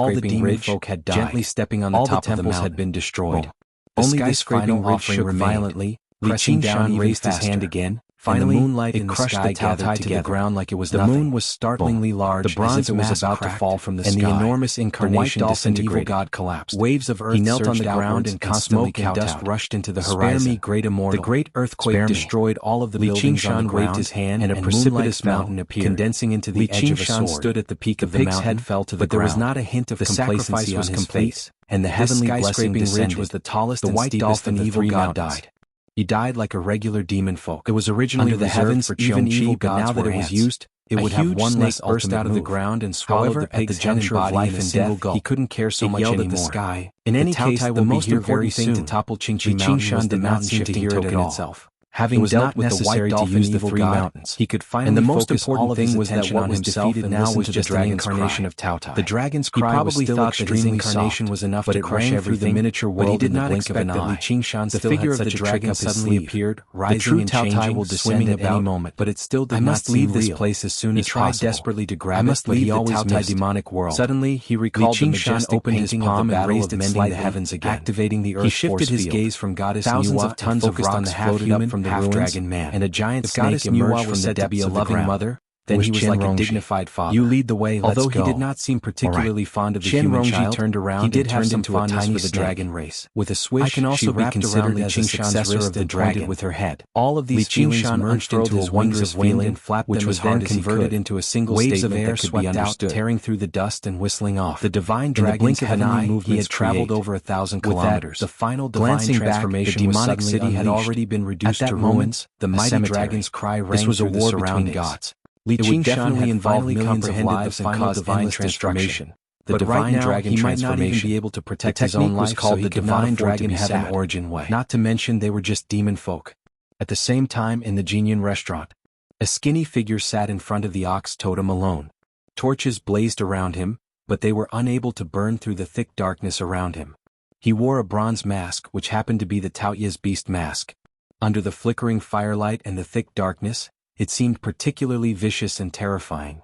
skyscraping ridge folk had died. Gently stepping on the All top the of the temples mountain had been destroyed. The Only the skyscraping final ridge offering shook remained. violently. Li Pressing down, Qingshan raised his faster. hand again. Finally, and the moonlight it in the crushed sky the tau gathered to together. the ground like it was The nothing. moon was startlingly large, The bronze as if it was mass about to cracked, fall from the and sky. the enormous The white incarnation dolphin evil disintegrated. god collapsed. Waves of earth He knelt on surged the ground outwards, and constantly smoke and dust kowtowed. rushed into the Spare horizon. me, great immortal. The great earthquake Spare me. destroyed all of the Li buildings on the Qingshan ground, waved his hand, and a and precipitous moonlight mountain fell, appeared, condensing into the Li edge of a Qingshan sword. stood at the peak The of the pig's mountain, head fell to the but there was ground. not a hint of The complacency sacrifice was on his complete, face, and the This heavenly blessing skyscraping ridge descended. was the tallest The and white steepest dolphin of the evil three god mountains. died. He died like a regular demon folk. It was originally Under the reserved heavens, for even Cheongchi, evil but gods now that were it was ants. used, it A would have huge one snake less burst ultimate out of the move. ground and swallowed However, the at the pig's head juncture and of body life in a and single death, gulp. he couldn't care so It much yelled anymore. at the sky. In The any Tao case, Tai the will be most here important very thing soon. to topple Qingqi Li Mountain was Qingshan the did not mountain seem to shifting hear it at token all. itself. Having dealt with the white dolphin and evil god, he could finally focus all of his attention on himself and now was just an incarnation of Taotai. The dragon's cry was still extremely soft, was enough to crush everything, the miniature world, but he did not expect that Li Qingshan still had such a dragon suddenly appeared, rising and changing, will descend at any moment, but it still did not seem real. I must leave this place as soon as possible. He tried desperately to grab it, but he always missed. Demonic world. Suddenly, he recalled the majestic painting of the battle of mending the heavens again, activating the earth. He shifted his gaze from goddess Thousands of tons of rocks floated up from the half-dragon man, and a giant snake emerged from the depths of the ground. Then he was like a dignified father. You lead the way, let's go. Although he did not seem particularly fond of the human child, turned around, he did have some fondness for the dragon race. With a swish, she wrapped around Li Qingshan's wrist and dragged with her head. All of these feelings merged into a wondrous wind and flapped, which was then converted into a single waves of air swept out, tearing through the dust and whistling off. The divine dragon's heavenly movements he had traveled over 1,000 kilometers. The final divine transformation, the demonic city had already been reduced to ruins. The mighty dragon's cry rang through the surrounding gods. Li Qingshan had finally comprehended the final divine transformation. The divine dragon he might not even be able to protect his own life, called the divine dragon heaven origin way. Not to mention they were just demon folk. At the same time, in the Jinyan restaurant, a skinny figure sat in front of the ox totem alone. Torches blazed around him, but they were unable to burn through the thick darkness around him. He wore a bronze mask which happened to be the Taoya's beast mask. Under the flickering firelight and the thick darkness, it seemed particularly vicious and terrifying.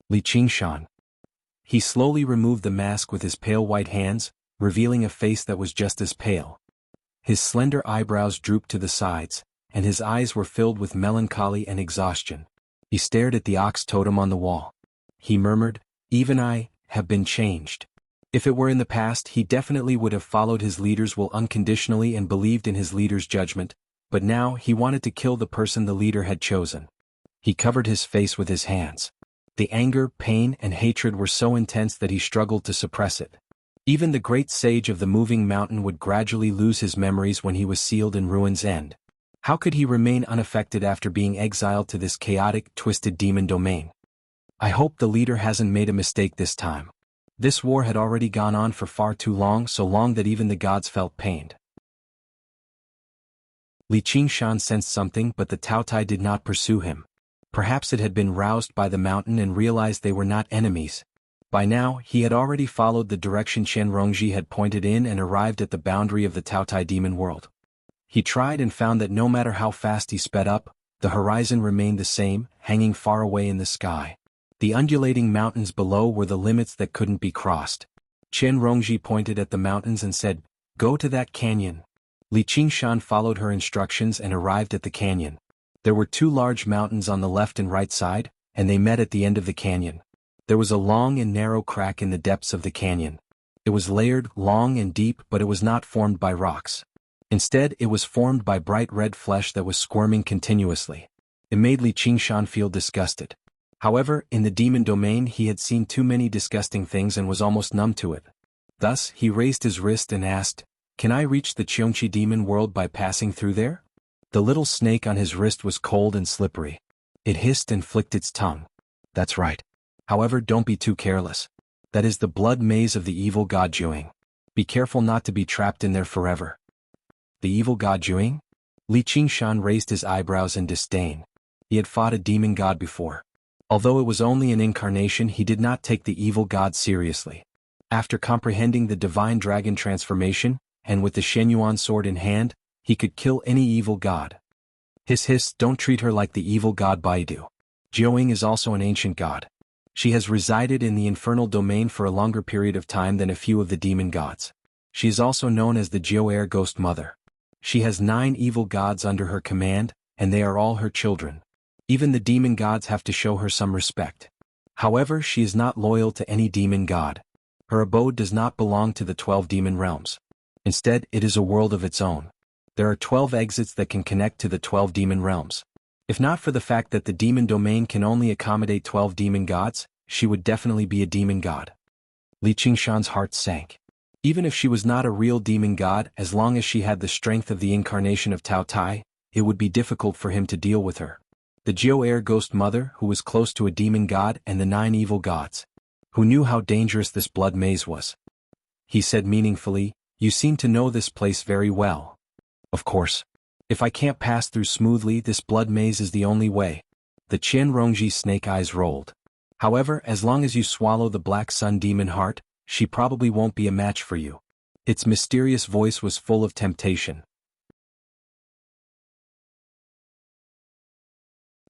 Li Qingshan. He slowly removed the mask with his pale white hands, revealing a face that was just as pale. His slender eyebrows drooped to the sides, and his eyes were filled with melancholy and exhaustion. He stared at the ox totem on the wall. He murmured, "Even I have been changed." If it were in the past, he definitely would have followed his leader's will unconditionally and believed in his leader's judgment, but now he wanted to kill the person the leader had chosen. He covered his face with his hands. The anger, pain, and hatred were so intense that he struggled to suppress it. Even the great sage of the moving mountain would gradually lose his memories when he was sealed in ruin's end. How could he remain unaffected after being exiled to this chaotic, twisted demon domain? I hope the leader hasn't made a mistake this time. This war had already gone on for far too long, so long that even the gods felt pained. Li Qingshan sensed something, but the Taotai did not pursue him. Perhaps it had been roused by the mountain and realized they were not enemies. By now, he had already followed the direction Chen Rongji had pointed in and arrived at the boundary of the Taotai demon world. He tried and found that no matter how fast he sped up, the horizon remained the same, hanging far away in the sky. The undulating mountains below were the limits that couldn't be crossed. Chen Rongji pointed at the mountains and said, "Go to that canyon." Li Qingshan followed her instructions and arrived at the canyon. There were two large mountains on the left and right side, and they met at the end of the canyon. There was a long and narrow crack in the depths of the canyon. It was layered, long and deep, but it was not formed by rocks. Instead, it was formed by bright red flesh that was squirming continuously. It made Li Qingshan feel disgusted. However, in the demon domain he had seen too many disgusting things and was almost numb to it. Thus, he raised his wrist and asked, "Can I reach the Cheongqi demon world by passing through there?" The little snake on his wrist was cold and slippery. It hissed and flicked its tongue. "That's right. However, don't be too careless. That is the blood maze of the evil god Juing. Be careful not to be trapped in there forever." The evil god Juing? Li Qingshan raised his eyebrows in disdain. He had fought a demon god before. Although it was only an incarnation, he did not take the evil god seriously. After comprehending the divine dragon transformation, and with the Shenyuan sword in hand, he could kill any evil god. Hiss, don't treat her like the evil god Baidu. Jiuing is also an ancient god. She has resided in the infernal domain for a longer period of time than a few of the demon gods. She is also known as the Jiu-Er Ghost Mother. She has 9 evil gods under her command, and they are all her children. Even the demon gods have to show her some respect. However, she is not loyal to any demon god. Her abode does not belong to the 12 demon realms. Instead, it is a world of its own. There are 12 exits that can connect to the 12 demon realms. If not for the fact that the demon domain can only accommodate 12 demon gods, she would definitely be a demon god. Li Qingshan's heart sank. Even if she was not a real demon god, as long as she had the strength of the incarnation of Tao Tai, it would be difficult for him to deal with her. The Jiu-Er Ghost Mother, who was close to a demon god, and the 9 evil gods, who knew how dangerous this blood maze was. He said meaningfully, "You seem to know this place very well." "Of course. If I can't pass through smoothly, this blood maze is the only way. The Qian Rongji's snake eyes rolled. However, as long as you swallow the Black Sun demon heart, she probably won't be a match for you. Its mysterious voice was full of temptation.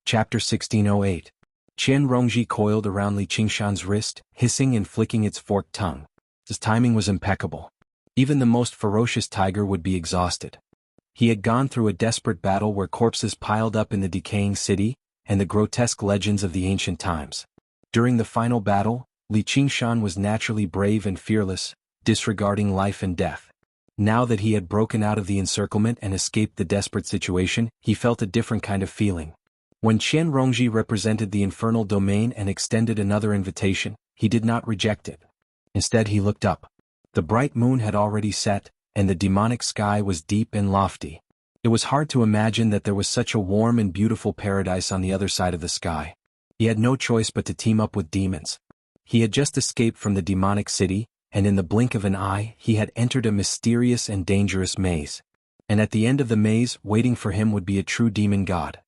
Chapter 1608. Qian Rongji coiled around Li Qingshan's wrist, hissing and flicking its forked tongue. His timing was impeccable. Even the most ferocious tiger would be exhausted. He had gone through a desperate battle where corpses piled up in the decaying city, and the grotesque legends of the ancient times. During the final battle, Li Qingshan was naturally brave and fearless, disregarding life and death. Now that he had broken out of the encirclement and escaped the desperate situation, he felt a different kind of feeling. When Qian Rongji represented the infernal domain and extended another invitation, he did not reject it. Instead he looked up. The bright moon had already set, and the demonic sky was deep and lofty. It was hard to imagine that there was such a warm and beautiful paradise on the other side of the sky. He had no choice but to team up with demons. He had just escaped from the demonic city, and in the blink of an eye he had entered a mysterious and dangerous maze. And at the end of the maze, waiting for him would be a true demon god.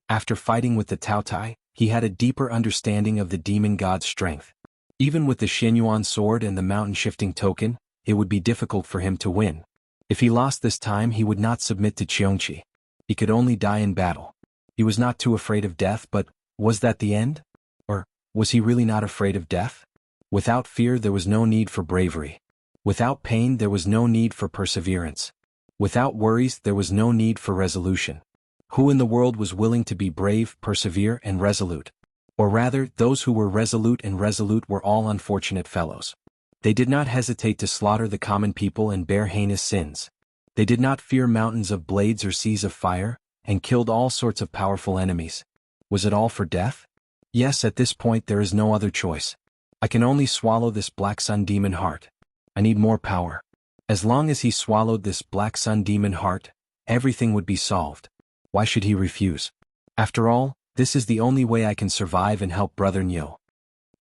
After fighting with the Taotai, he had a deeper understanding of the demon god's strength. Even with the Xianyuan sword and the mountain-shifting token, it would be difficult for him to win. If he lost this time, he would not submit to Qiongqi. He could only die in battle. He was not too afraid of death, but was that the end? Or was he really not afraid of death? Without fear there was no need for bravery. Without pain there was no need for perseverance. Without worries there was no need for resolution. Who in the world was willing to be brave, persevere, and resolute? Or rather, those who were resolute were all unfortunate fellows. They did not hesitate to slaughter the common people and bear heinous sins. They did not fear mountains of blades or seas of fire, and killed all sorts of powerful enemies. Was it all for death? Yes, at this point there is no other choice. I can only swallow this Black Sun demon heart. I need more power. As long as he swallowed this Black Sun demon heart, everything would be solved. Why should he refuse? After all, this is the only way I can survive and help Brother Niu.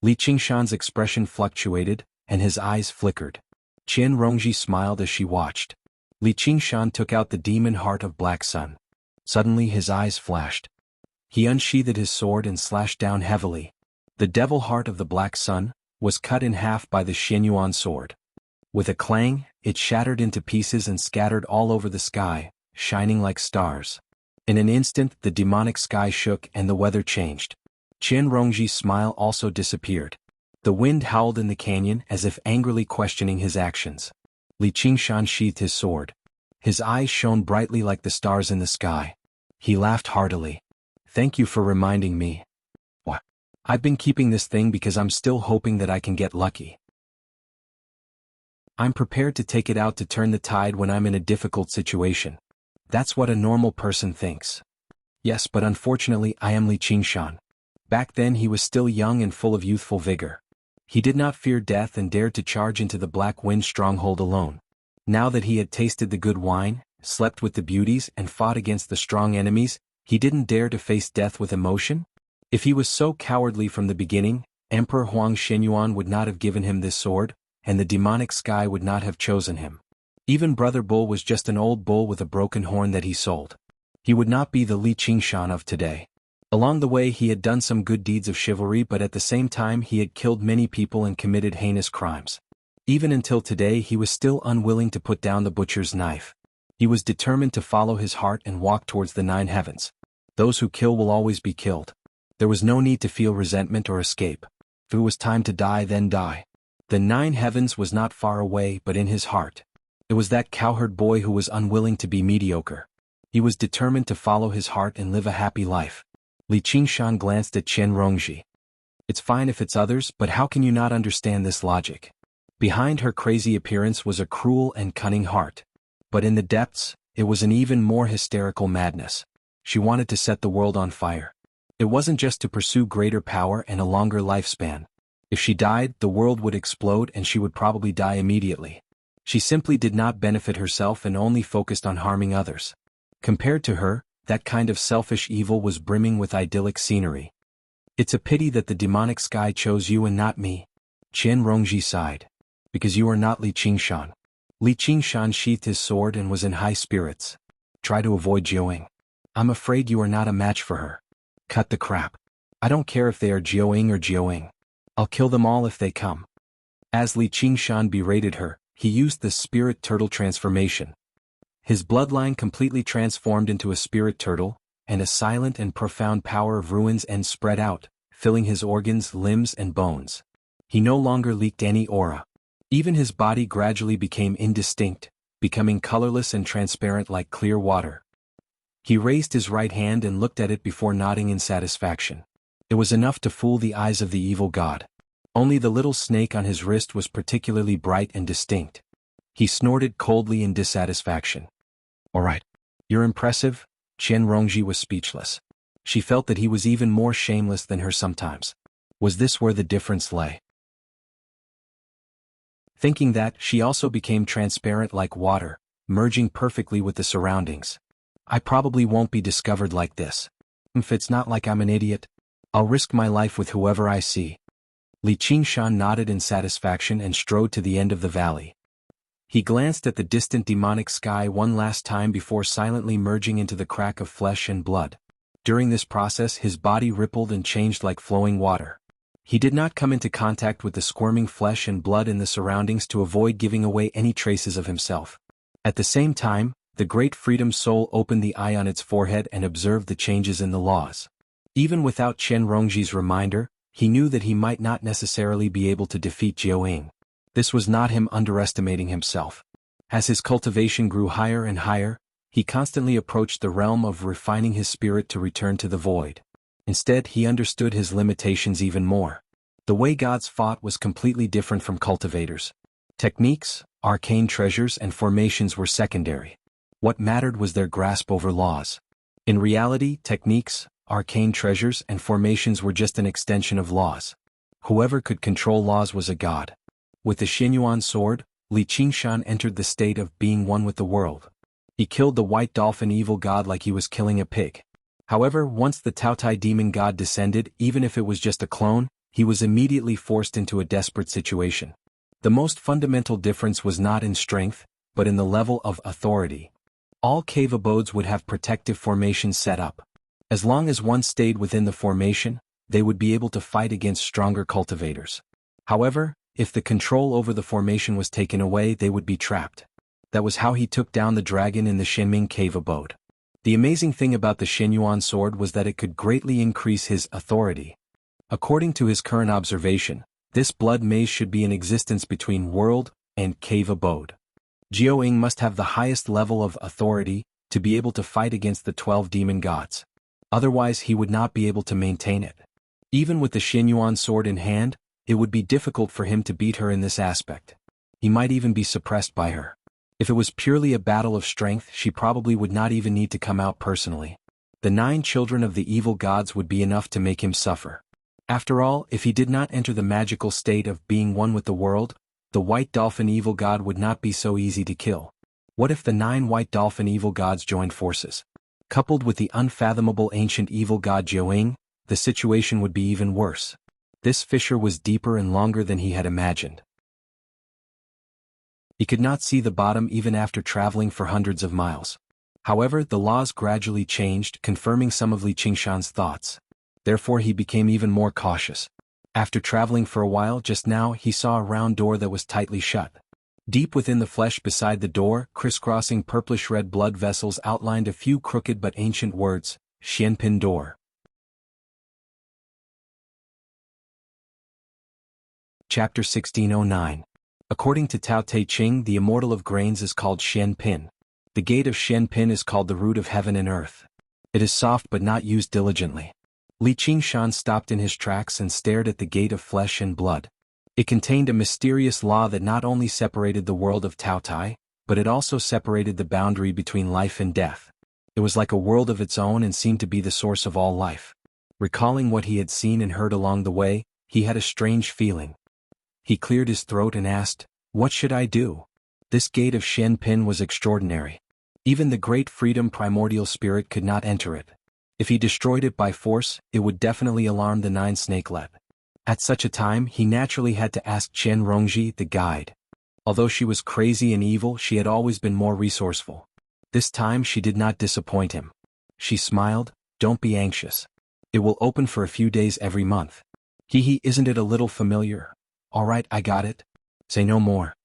Li Qingshan's expression fluctuated, and his eyes flickered. Qian Rongji smiled as she watched. Li Qingshan took out the demon heart of Black Sun. Suddenly his eyes flashed. He unsheathed his sword and slashed down heavily. The devil heart of the Black Sun was cut in half by the Xianyuan sword. With a clang, it shattered into pieces and scattered all over the sky, shining like stars. In an instant the demonic sky shook and the weather changed. Qian Rongji's smile also disappeared. The wind howled in the canyon as if angrily questioning his actions. Li Qingshan sheathed his sword. His eyes shone brightly like the stars in the sky. He laughed heartily. Thank you for reminding me. What? I've been keeping this thing because I'm still hoping that I can get lucky. I'm prepared to take it out to turn the tide when I'm in a difficult situation. That's what a normal person thinks. Yes, but unfortunately I am Li Qingshan. Back then he was still young and full of youthful vigor. He did not fear death and dared to charge into the Black Wind stronghold alone. Now that he had tasted the good wine, slept with the beauties, and fought against the strong enemies, he didn't dare to face death with emotion? If he was so cowardly from the beginning, Emperor Huang Xianyuan would not have given him this sword, and the demonic sky would not have chosen him. Even Brother Bull was just an old bull with a broken horn that he sold. He would not be the Li Qingshan of today. Along the way he had done some good deeds of chivalry, but at the same time he had killed many people and committed heinous crimes. Even until today he was still unwilling to put down the butcher's knife. He was determined to follow his heart and walk towards the 9 heavens. Those who kill will always be killed. There was no need to feel resentment or escape. If it was time to die, then die. The 9 heavens was not far away but in his heart. It was that cowherd boy who was unwilling to be mediocre. He was determined to follow his heart and live a happy life. Li Qingshan glanced at Qian Rongji. It's fine if it's others, but how can you not understand this logic? Behind her crazy appearance was a cruel and cunning heart. But in the depths, it was an even more hysterical madness. She wanted to set the world on fire. It wasn't just to pursue greater power and a longer lifespan. If she died, the world would explode and she would probably die immediately. She simply did not benefit herself and only focused on harming others. Compared to her, that kind of selfish evil was brimming with idyllic scenery. It's a pity that the demonic sky chose you and not me. Qian Rongji sighed. Because you are not Li Qingshan. Li Qingshan sheathed his sword and was in high spirits. Try to avoid Jiaoying. I'm afraid you are not a match for her. Cut the crap. I don't care if they are Jiaoying or Jiaoying. I'll kill them all if they come. As Li Qingshan berated her, he used the spirit turtle transformation. His bloodline completely transformed into a spirit turtle, and a silent and profound power of ruins and spread out, filling his organs, limbs, and bones. He no longer leaked any aura. Even his body gradually became indistinct, becoming colorless and transparent like clear water. He raised his right hand and looked at it before nodding in satisfaction. It was enough to fool the eyes of the evil god. Only the little snake on his wrist was particularly bright and distinct. He snorted coldly in dissatisfaction. All right. You're impressive. Qian Rongji was speechless. She felt that he was even more shameless than her sometimes. Was this where the difference lay? Thinking that, she also became transparent like water, merging perfectly with the surroundings. I probably won't be discovered like this. If it's not like I'm an idiot, I'll risk my life with whoever I see. Li Qingshan nodded in satisfaction and strode to the end of the valley. He glanced at the distant demonic sky one last time before silently merging into the crack of flesh and blood. During this process his body rippled and changed like flowing water. He did not come into contact with the squirming flesh and blood in the surroundings to avoid giving away any traces of himself. At the same time, the great freedom soul opened the eye on its forehead and observed the changes in the laws. Even without Qian Rongji's reminder, he knew that he might not necessarily be able to defeat Jiaoying. This was not him underestimating himself. As his cultivation grew higher and higher, he constantly approached the realm of refining his spirit to return to the void. Instead, he understood his limitations even more. The way gods fought was completely different from cultivators. Techniques, arcane treasures, and formations were secondary. What mattered was their grasp over laws. In reality, techniques, arcane treasures, and formations were just an extension of laws. Whoever could control laws was a god. With the Xinyuan sword, Li Qingshan entered the state of being one with the world. He killed the white dolphin evil god like he was killing a pig. However, once the Taotai demon god descended, even if it was just a clone, he was immediately forced into a desperate situation. The most fundamental difference was not in strength, but in the level of authority. All cave abodes would have protective formations set up. As long as one stayed within the formation, they would be able to fight against stronger cultivators. However, if the control over the formation was taken away, they would be trapped. That was how he took down the dragon in the Shenming cave abode. The amazing thing about the Xinyuan sword was that it could greatly increase his authority. According to his current observation, this blood maze should be in existence between world and cave abode. Jiaoying must have the highest level of authority to be able to fight against the 12 demon gods. Otherwise he would not be able to maintain it. Even with the Xinyuan sword in hand, it would be difficult for him to beat her in this aspect. He might even be suppressed by her. If it was purely a battle of strength, she probably would not even need to come out personally. The 9 children of the evil gods would be enough to make him suffer. After all, if he did not enter the magical state of being one with the world, the white dolphin evil god would not be so easy to kill. What if the 9 white dolphin evil gods joined forces? Coupled with the unfathomable ancient evil god Jiaoying, the situation would be even worse. This fissure was deeper and longer than he had imagined. He could not see the bottom even after traveling for hundreds of miles. However, the laws gradually changed, confirming some of Li Qingshan's thoughts. Therefore he became even more cautious. After traveling for a while, just now he saw a round door that was tightly shut. Deep within the flesh beside the door, crisscrossing purplish-red blood vessels outlined a few crooked but ancient words, Xianpin door. Chapter 1609. According to Tao Te Ching, the immortal of grains is called Xianpin. The gate of Xianpin is called the root of heaven and earth. It is soft but not used diligently. Li Qingshan stopped in his tracks and stared at the gate of flesh and blood. It contained a mysterious law that not only separated the world of Taotai, but it also separated the boundary between life and death. It was like a world of its own and seemed to be the source of all life. Recalling what he had seen and heard along the way, he had a strange feeling. He cleared his throat and asked, "What should I do?" This gate of Xianpin was extraordinary. Even the great freedom primordial spirit could not enter it. If he destroyed it by force, it would definitely alarm the 9 snakelet. At such a time, he naturally had to ask Qian Rongji, the guide. Although she was crazy and evil, she had always been more resourceful. This time she did not disappoint him. She smiled, "Don't be anxious. It will open for a few days every month." Isn't it a little familiar? All right, I got it. Say no more."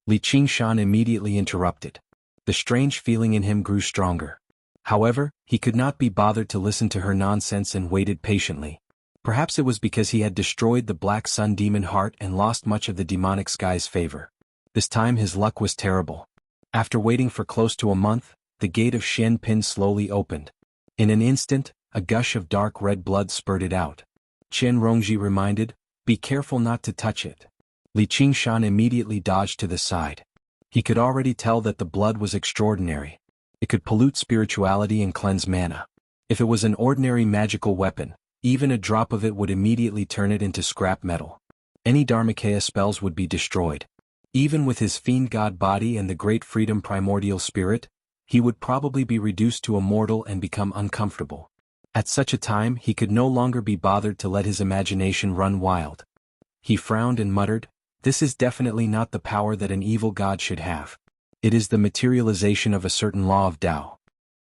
Li Qingshan immediately interrupted. The strange feeling in him grew stronger. However, he could not be bothered to listen to her nonsense and waited patiently. Perhaps it was because he had destroyed the Black Sun demon heart and lost much of the demonic sky's favor. This time his luck was terrible. After waiting for close to a month, the gate of Xianpin slowly opened. In an instant, a gush of dark red blood spurted out. Chen Rongji reminded, "Be careful not to touch it." Li Qingshan immediately dodged to the side. He could already tell that the blood was extraordinary. It could pollute spirituality and cleanse mana. If it was an ordinary magical weapon, even a drop of it would immediately turn it into scrap metal. Any Dharmakaya spells would be destroyed. Even with his fiend god body and the great freedom primordial spirit, he would probably be reduced to a mortal and become uncomfortable. At such a time he could no longer be bothered to let his imagination run wild. He frowned and muttered, "This is definitely not the power that an evil god should have. It is the materialization of a certain law of Tao."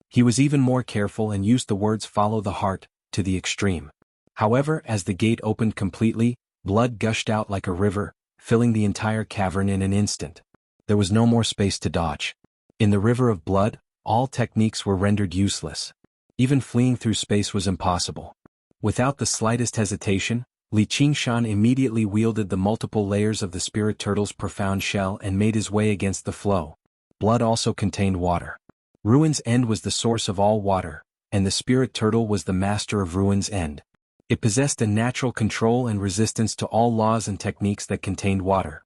He was even more careful and used the words "follow the heart" to the extreme. However, as the gate opened completely, blood gushed out like a river, filling the entire cavern in an instant. There was no more space to dodge. In the river of blood, all techniques were rendered useless. Even fleeing through space was impossible. Without the slightest hesitation, Li Qingshan immediately wielded the multiple layers of the spirit turtle's profound shell and made his way against the flow. Blood also contained water. Ruin's End was the source of all water, and the spirit turtle was the master of Ruin's End. It possessed a natural control and resistance to all laws and techniques that contained water.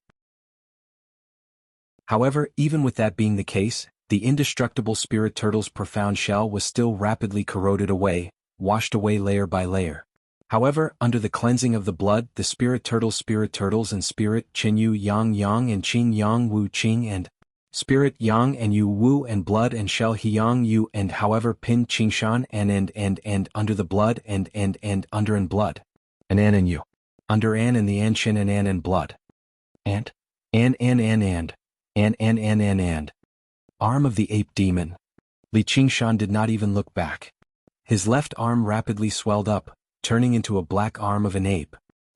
However, even with that being the case, the indestructible spirit turtle's profound shell was still rapidly corroded away, washed away layer by layer. However, under the cleansing of the blood, the spirit turtles and spirit Qinyu Yang Yang and Qing Yang Wu Qing and spirit Yang and Yu Wu and blood and shell Yang Yu and however Pin Qingshan and under the blood and under and blood. An and Yu. Under and the Anshin and blood. And arm of the ape demon. Li Qingshan did not even look back. His left arm rapidly swelled up, turning into a black arm of an ape.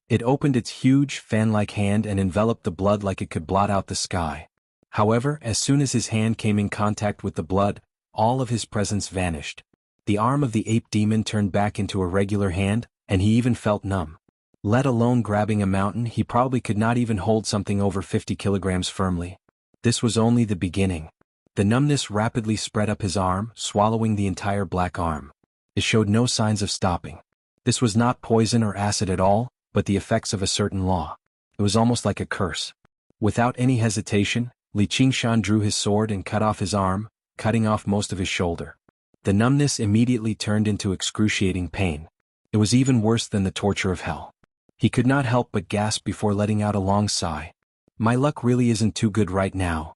It opened its huge fan-like hand and enveloped the blood like it could blot out the sky. However, as soon as his hand came in contact with the blood, all of his presence vanished. The arm of the ape demon turned back into a regular hand, and he even felt numb. Let alone grabbing a mountain, he probably could not even hold something over 50 kilograms firmly. This was only the beginning. The numbness rapidly spread up his arm, swallowing the entire black arm. It showed no signs of stopping. This was not poison or acid at all, but the effects of a certain law. It was almost like a curse. Without any hesitation, Li Qingshan drew his sword and cut off his arm, cutting off most of his shoulder. The numbness immediately turned into excruciating pain. It was even worse than the torture of hell. He could not help but gasp before letting out a long sigh. My luck really isn't too good right now.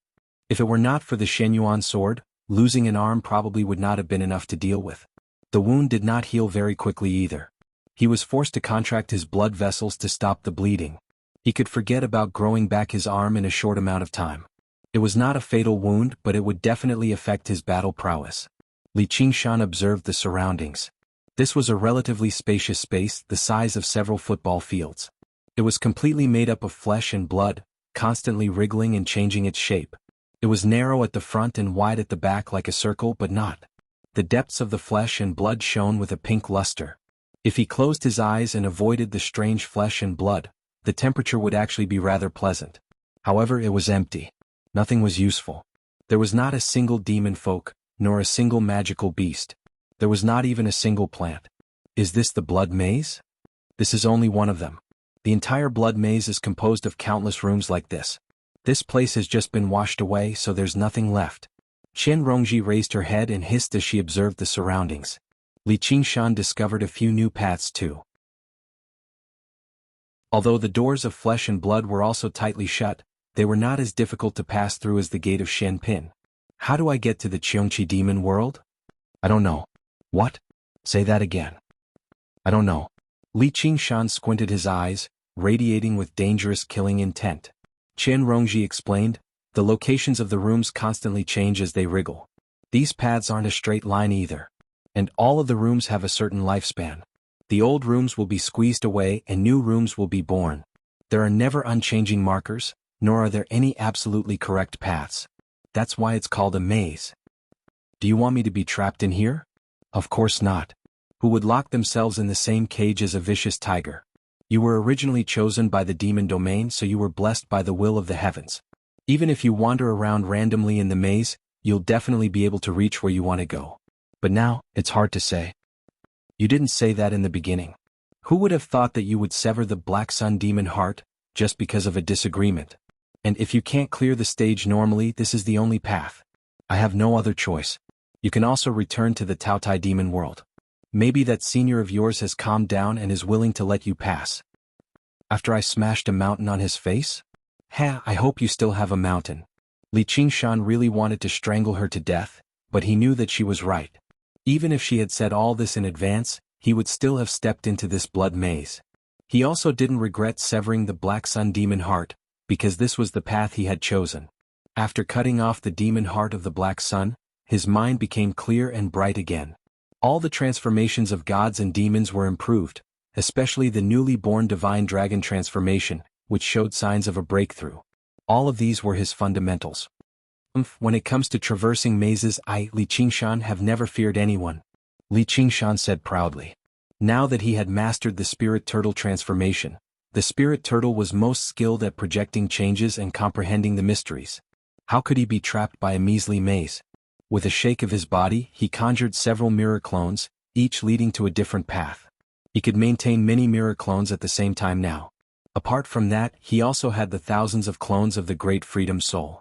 If it were not for the Shenyuan sword, losing an arm probably would not have been enough to deal with. The wound did not heal very quickly either. He was forced to contract his blood vessels to stop the bleeding. He could forget about growing back his arm in a short amount of time. It was not a fatal wound, but it would definitely affect his battle prowess. Li Qingshan observed the surroundings. This was a relatively spacious space, the size of several football fields. It was completely made up of flesh and blood, constantly wriggling and changing its shape. It was narrow at the front and wide at the back like a circle, but not. The depths of the flesh and blood shone with a pink luster. If he closed his eyes and avoided the strange flesh and blood, the temperature would actually be rather pleasant. However, it was empty. Nothing was useful. There was not a single demon folk, nor a single magical beast. There was not even a single plant. Is this the blood maze? This is only one of them. The entire blood maze is composed of countless rooms like this. This place has just been washed away, so there's nothing left. Chen Rongji raised her head and hissed as she observed the surroundings. Li Qingshan discovered a few new paths too. Although the doors of flesh and blood were also tightly shut, they were not as difficult to pass through as the gate of Xianpin. How do I get to the Cheongqi demon world? I don't know. What? Say that again. I don't know. Li Qingshan squinted his eyes, radiating with dangerous killing intent. Chen Rongji explained, the locations of the rooms constantly change as they wriggle. These paths aren't a straight line either. And all of the rooms have a certain lifespan. The old rooms will be squeezed away and new rooms will be born. There are never unchanging markers, nor are there any absolutely correct paths. That's why it's called a maze. Do you want me to be trapped in here? Of course not. Who would lock themselves in the same cage as a vicious tiger? You were originally chosen by the demon domain, so you were blessed by the will of the heavens. Even if you wander around randomly in the maze, you'll definitely be able to reach where you want to go. But now, it's hard to say. You didn't say that in the beginning. Who would have thought that you would sever the Black Sun demon heart, just because of a disagreement? And if you can't clear the stage normally, this is the only path. I have no other choice. You can also return to the Taotai demon world. Maybe that senior of yours has calmed down and is willing to let you pass. After I smashed a mountain on his face? I hope you still have a mountain. Li Qingshan really wanted to strangle her to death, but he knew that she was right. Even if she had said all this in advance, he would still have stepped into this blood maze. He also didn't regret severing the Black Sun demon heart, because this was the path he had chosen. After cutting off the demon heart of the Black Sun, his mind became clear and bright again. All the transformations of gods and demons were improved, especially the newly born divine dragon transformation, which showed signs of a breakthrough. All of these were his fundamentals. When it comes to traversing mazes, I, Li Qingshan, have never feared anyone, Li Qingshan said proudly. Now that he had mastered the spirit turtle transformation, the spirit turtle was most skilled at projecting changes and comprehending the mysteries. How could he be trapped by a measly maze? With a shake of his body, he conjured several mirror clones, each leading to a different path. He could maintain many mirror clones at the same time now. Apart from that, he also had the thousands of clones of the Great Freedom Soul.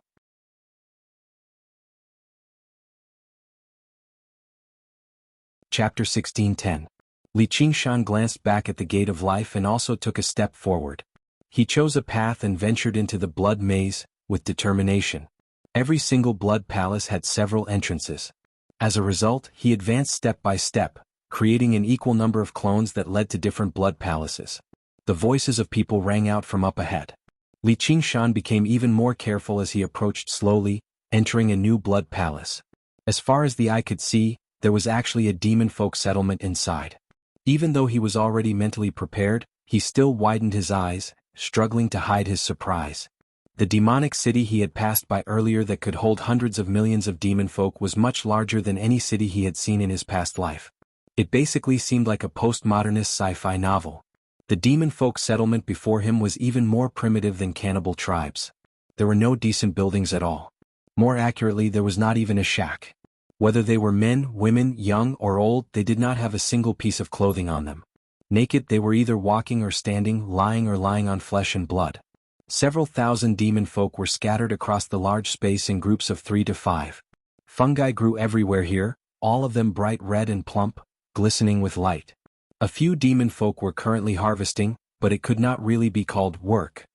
Chapter 16:10. Li Qingshan glanced back at the gate of life and also took a step forward. He chose a path and ventured into the blood maze, with determination. Every single blood palace had several entrances. As a result, he advanced step by step, creating an equal number of clones that led to different blood palaces. The voices of people rang out from up ahead. Li Qingshan became even more careful as he approached slowly, entering a new blood palace. As far as the eye could see, there was actually a demon folk settlement inside. Even though he was already mentally prepared, he still widened his eyes, struggling to hide his surprise. The demonic city he had passed by earlier that could hold hundreds of millions of demon folk was much larger than any city he had seen in his past life. It basically seemed like a postmodernist sci-fi novel. The demon folk settlement before him was even more primitive than cannibal tribes. There were no decent buildings at all. More accurately, there was not even a shack. Whether they were men, women, young, or old, they did not have a single piece of clothing on them. Naked, they were either walking or standing, lying or lying on flesh and blood. Several thousand demon folk were scattered across the large space in groups of 3 to 5. Fungi grew everywhere here, all of them bright red and plump, glistening with light. A few demon folk were currently harvesting, but it could not really be called work.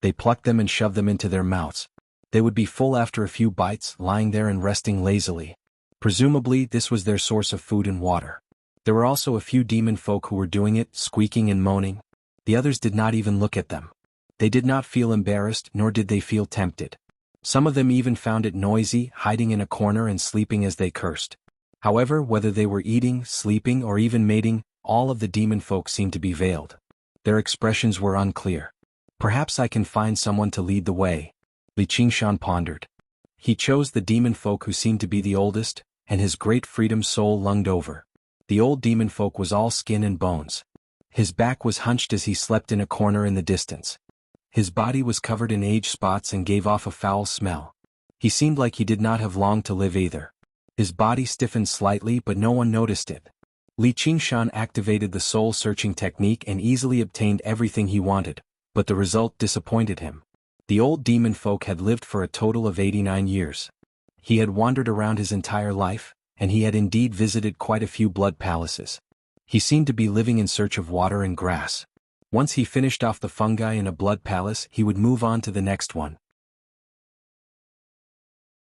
They plucked them and shoved them into their mouths. They would be full after a few bites, lying there and resting lazily. Presumably, this was their source of food and water. There were also a few demon folk who were doing it, squeaking and moaning. The others did not even look at them. They did not feel embarrassed, nor did they feel tempted. Some of them even found it noisy, hiding in a corner and sleeping as they cursed. However, whether they were eating, sleeping, or even mating, all of the demon folk seemed to be veiled. Their expressions were unclear. Perhaps I can find someone to lead the way, Li Qingshan pondered. He chose the demon folk who seemed to be the oldest, and his great freedom soul lunged over. The old demon folk was all skin and bones. His back was hunched as he slept in a corner in the distance. His body was covered in age spots and gave off a foul smell. He seemed like he did not have long to live either. His body stiffened slightly, but no one noticed it. Li Qingshan activated the soul-searching technique and easily obtained everything he wanted, but the result disappointed him. The old demon folk had lived for a total of 89 years. He had wandered around his entire life, and he had indeed visited quite a few blood palaces. He seemed to be living in search of water and grass. Once he finished off the fungi in a blood palace, he would move on to the next one.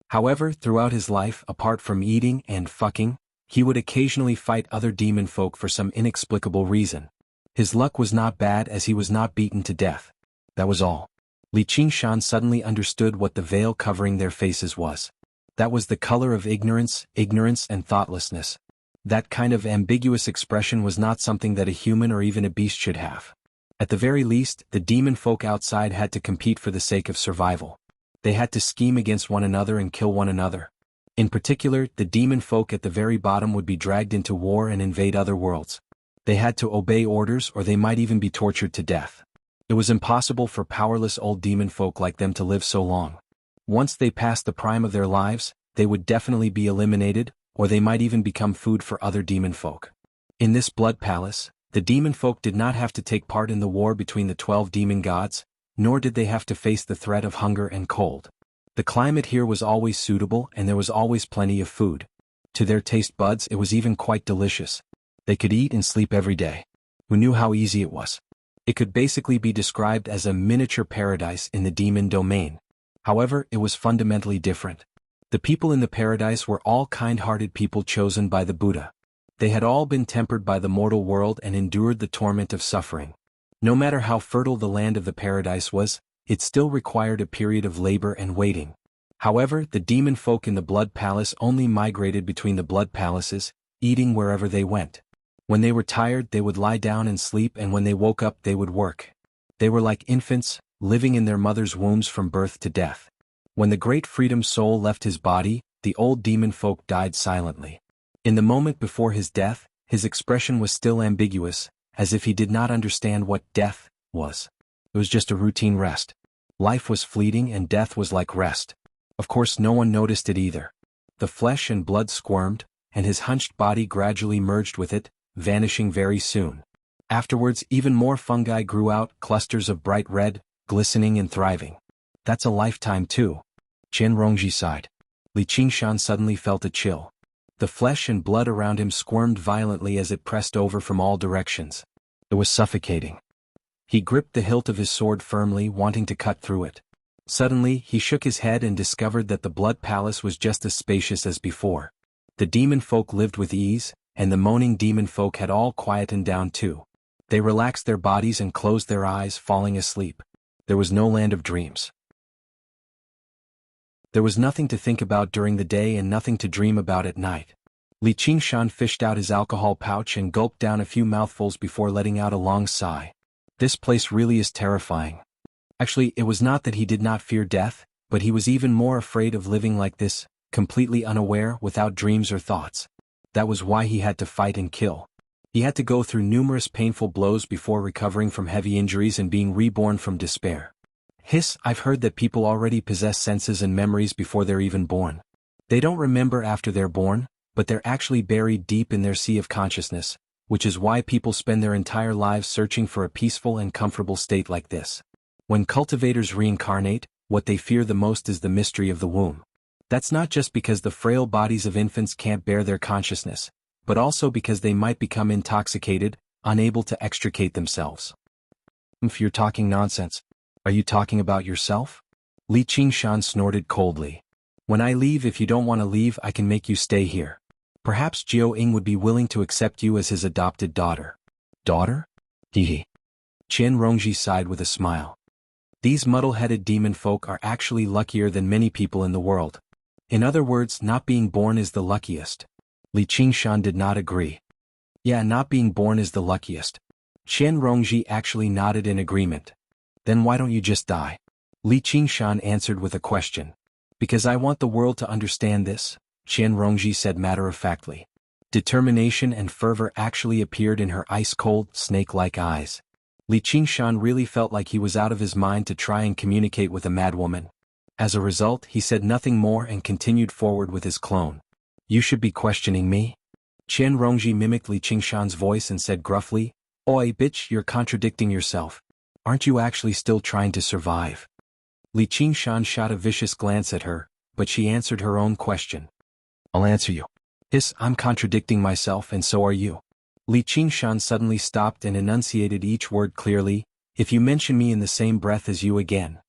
However, throughout his life, apart from eating and fucking, he would occasionally fight other demon folk for some inexplicable reason. His luck was not bad as he was not beaten to death. That was all. Li Qingshan suddenly understood what the veil covering their faces was. That was the color of ignorance, and thoughtlessness. That kind of ambiguous expression was not something that a human or even a beast should have. At the very least, the demon folk outside had to compete for the sake of survival. They had to scheme against one another and kill one another. In particular, the demon folk at the very bottom would be dragged into war and invade other worlds. They had to obey orders, or they might even be tortured to death. It was impossible for powerless old demon folk like them to live so long. Once they passed the prime of their lives, they would definitely be eliminated, or they might even become food for other demon folk. In this blood palace, the demon folk did not have to take part in the war between the 12 demon gods, nor did they have to face the threat of hunger and cold. The climate here was always suitable and there was always plenty of food. To their taste buds it was even quite delicious. They could eat and sleep every day. Who knew how easy it was? It could basically be described as a miniature paradise in the demon domain. However, it was fundamentally different. The people in the paradise were all kind-hearted people chosen by the Buddha. They had all been tempered by the mortal world and endured the torment of suffering. No matter how fertile the land of the paradise was, it still required a period of labor and waiting. However, the demon folk in the blood palace only migrated between the blood palaces, eating wherever they went. When they were tired, they would lie down and sleep, and when they woke up, they would work. They were like infants, living in their mother's wombs from birth to death. When the great freedom soul left his body, the old demon folk died silently. In the moment before his death, his expression was still ambiguous, as if he did not understand what death was. It was just a routine rest. Life was fleeting and death was like rest. Of course, no one noticed it either. The flesh and blood squirmed, and his hunched body gradually merged with it, vanishing very soon. Afterwards, even more fungi grew out, clusters of bright red, glistening and thriving. That's a lifetime too. Chen Rongji sighed. Li Qingshan suddenly felt a chill. The flesh and blood around him squirmed violently as it pressed over from all directions. It was suffocating. He gripped the hilt of his sword firmly, wanting to cut through it. Suddenly, he shook his head and discovered that the blood palace was just as spacious as before. The demon folk lived with ease, and the moaning demon folk had all quietened down too. They relaxed their bodies and closed their eyes, falling asleep. There was no land of dreams. There was nothing to think about during the day and nothing to dream about at night. Li Qingshan fished out his alcohol pouch and gulped down a few mouthfuls before letting out a long sigh. This place really is terrifying. Actually, it was not that he did not fear death, but he was even more afraid of living like this, completely unaware, without dreams or thoughts. That was why he had to fight and kill. He had to go through numerous painful blows before recovering from heavy injuries and being reborn from despair. I've heard that people already possess senses and memories before they're even born. They don't remember after they're born, but they're actually buried deep in their sea of consciousness, which is why people spend their entire lives searching for a peaceful and comfortable state like this. When cultivators reincarnate, what they fear the most is the mystery of the womb. That's not just because the frail bodies of infants can't bear their consciousness, but also because they might become intoxicated, unable to extricate themselves. If you're talking nonsense, are you talking about yourself? Li Qingshan snorted coldly. When I leave, if you don't want to leave, I can make you stay here. Perhaps Jiao Ying would be willing to accept you as his adopted daughter. Daughter? Hehe. Chen Rongji sighed with a smile. These muddle-headed demon folk are actually luckier than many people in the world. In other words, not being born is the luckiest. Li Qingshan did not agree. Yeah, not being born is the luckiest. Chen Rongji actually nodded in agreement. Then why don't you just die? Li Qingshan answered with a question. Because I want the world to understand this, Chen Rongji said matter-of-factly. Determination and fervor actually appeared in her ice-cold, snake-like eyes. Li Qingshan really felt like he was out of his mind to try and communicate with a madwoman. As a result, he said nothing more and continued forward with his clone. You should be questioning me? Chen Rongji mimicked Li Qingshan's voice and said gruffly, Oi bitch, you're contradicting yourself. Aren't you actually still trying to survive? Li Qingshan shot a vicious glance at her, but she answered her own question. I'll answer you. I'm contradicting myself and so are you. Li Qingshan suddenly stopped and enunciated each word clearly, if you mention me in the same breath as you again.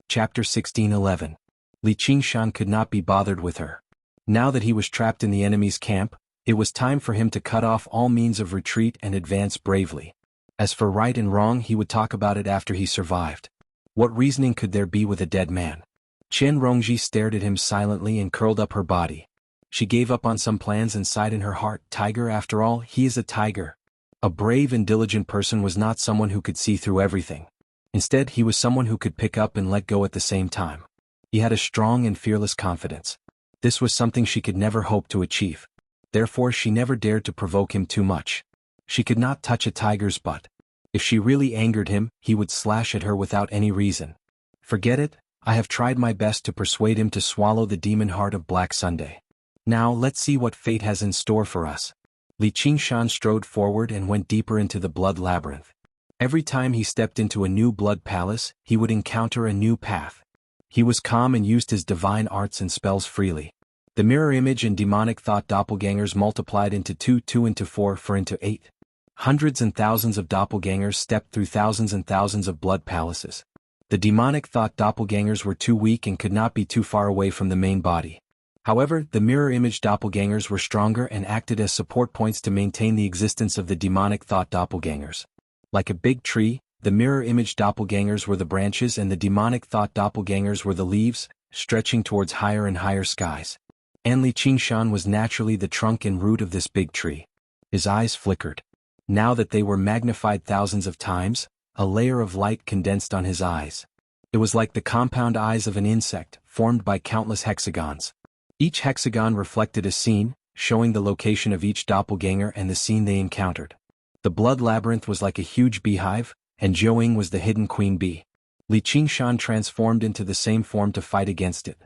Chapter 16:11. Li Qingshan could not be bothered with her. Now that he was trapped in the enemy's camp, it was time for him to cut off all means of retreat and advance bravely. As for right and wrong, he would talk about it after he survived. What reasoning could there be with a dead man? Chen Rongji stared at him silently and curled up her body. She gave up on some plans and sighed in her heart. Tiger, after all, he is a tiger. A brave and diligent person was not someone who could see through everything. Instead, he was someone who could pick up and let go at the same time. He had a strong and fearless confidence. This was something she could never hope to achieve. Therefore, she never dared to provoke him too much. She could not touch a tiger's butt. If she really angered him, he would slash at her without any reason. Forget it, I have tried my best to persuade him to swallow the demon heart of Black Sunday. Now let's see what fate has in store for us. Li Qingshan strode forward and went deeper into the blood labyrinth. Every time he stepped into a new blood palace, he would encounter a new path. He was calm and used his divine arts and spells freely. The mirror image and demonic thought doppelgangers multiplied into 2, 2 into 4, 4 into 8. Hundreds and thousands of doppelgangers stepped through thousands and thousands of blood palaces. The demonic thought doppelgangers were too weak and could not be too far away from the main body. However, the mirror image doppelgangers were stronger and acted as support points to maintain the existence of the demonic thought doppelgangers. Like a big tree, the mirror image doppelgangers were the branches and the demonic thought doppelgangers were the leaves, stretching towards higher and higher skies. And Li Qingshan was naturally the trunk and root of this big tree. His eyes flickered. Now that they were magnified thousands of times, a layer of light condensed on his eyes. It was like the compound eyes of an insect, formed by countless hexagons. Each hexagon reflected a scene, showing the location of each doppelganger and the scene they encountered. The blood labyrinth was like a huge beehive, and Jiuying was the hidden queen bee. Li Qingshan transformed into the same form to fight against it.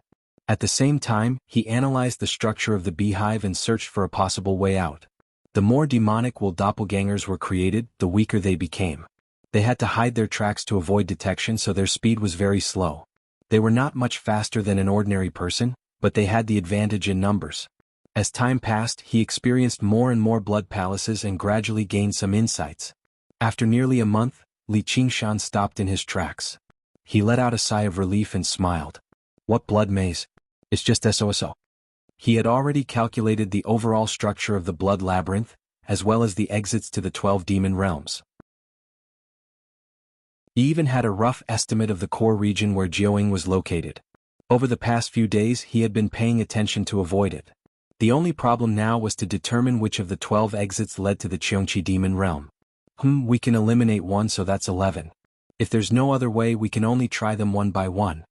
At the same time, he analyzed the structure of the beehive and searched for a possible way out. The more demonic will doppelgangers were created, the weaker they became. They had to hide their tracks to avoid detection, so their speed was very slow. They were not much faster than an ordinary person, but they had the advantage in numbers. As time passed, he experienced more and more blood palaces and gradually gained some insights. After nearly a month, Li Qingshan stopped in his tracks. He let out a sigh of relief and smiled. What blood maze? It's just SOSO. He had already calculated the overall structure of the blood labyrinth, as well as the exits to the 12 demon realms. He even had a rough estimate of the core region where Jiuying was located. Over the past few days he had been paying attention to avoid it. The only problem now was to determine which of the 12 exits led to the Cheongqi demon realm. We can eliminate one, so that's 11. If there's no other way, we can only try them one by one.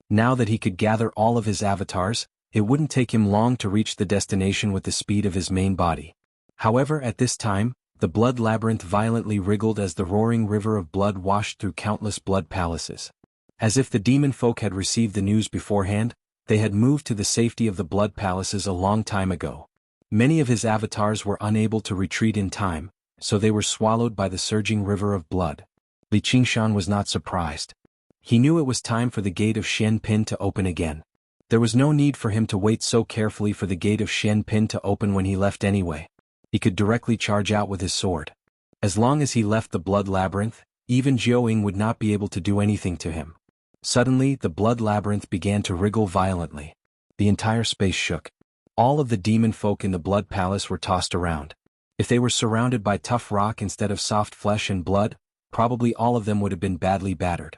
Now that he could gather all of his avatars, it wouldn't take him long to reach the destination with the speed of his main body. However, at this time, the blood labyrinth violently wriggled as the roaring river of blood washed through countless blood palaces. As if the demon folk had received the news beforehand, they had moved to the safety of the blood palaces a long time ago. Many of his avatars were unable to retreat in time, so they were swallowed by the surging river of blood. Li Qingshan was not surprised. He knew it was time for the gate of Xianpin to open again. There was no need for him to wait so carefully for the gate of Xianpin to open when he left anyway. He could directly charge out with his sword. As long as he left the blood labyrinth, even Jiuying would not be able to do anything to him. Suddenly, the blood labyrinth began to wriggle violently. The entire space shook. All of the demon folk in the blood palace were tossed around. If they were surrounded by tough rock instead of soft flesh and blood, probably all of them would have been badly battered.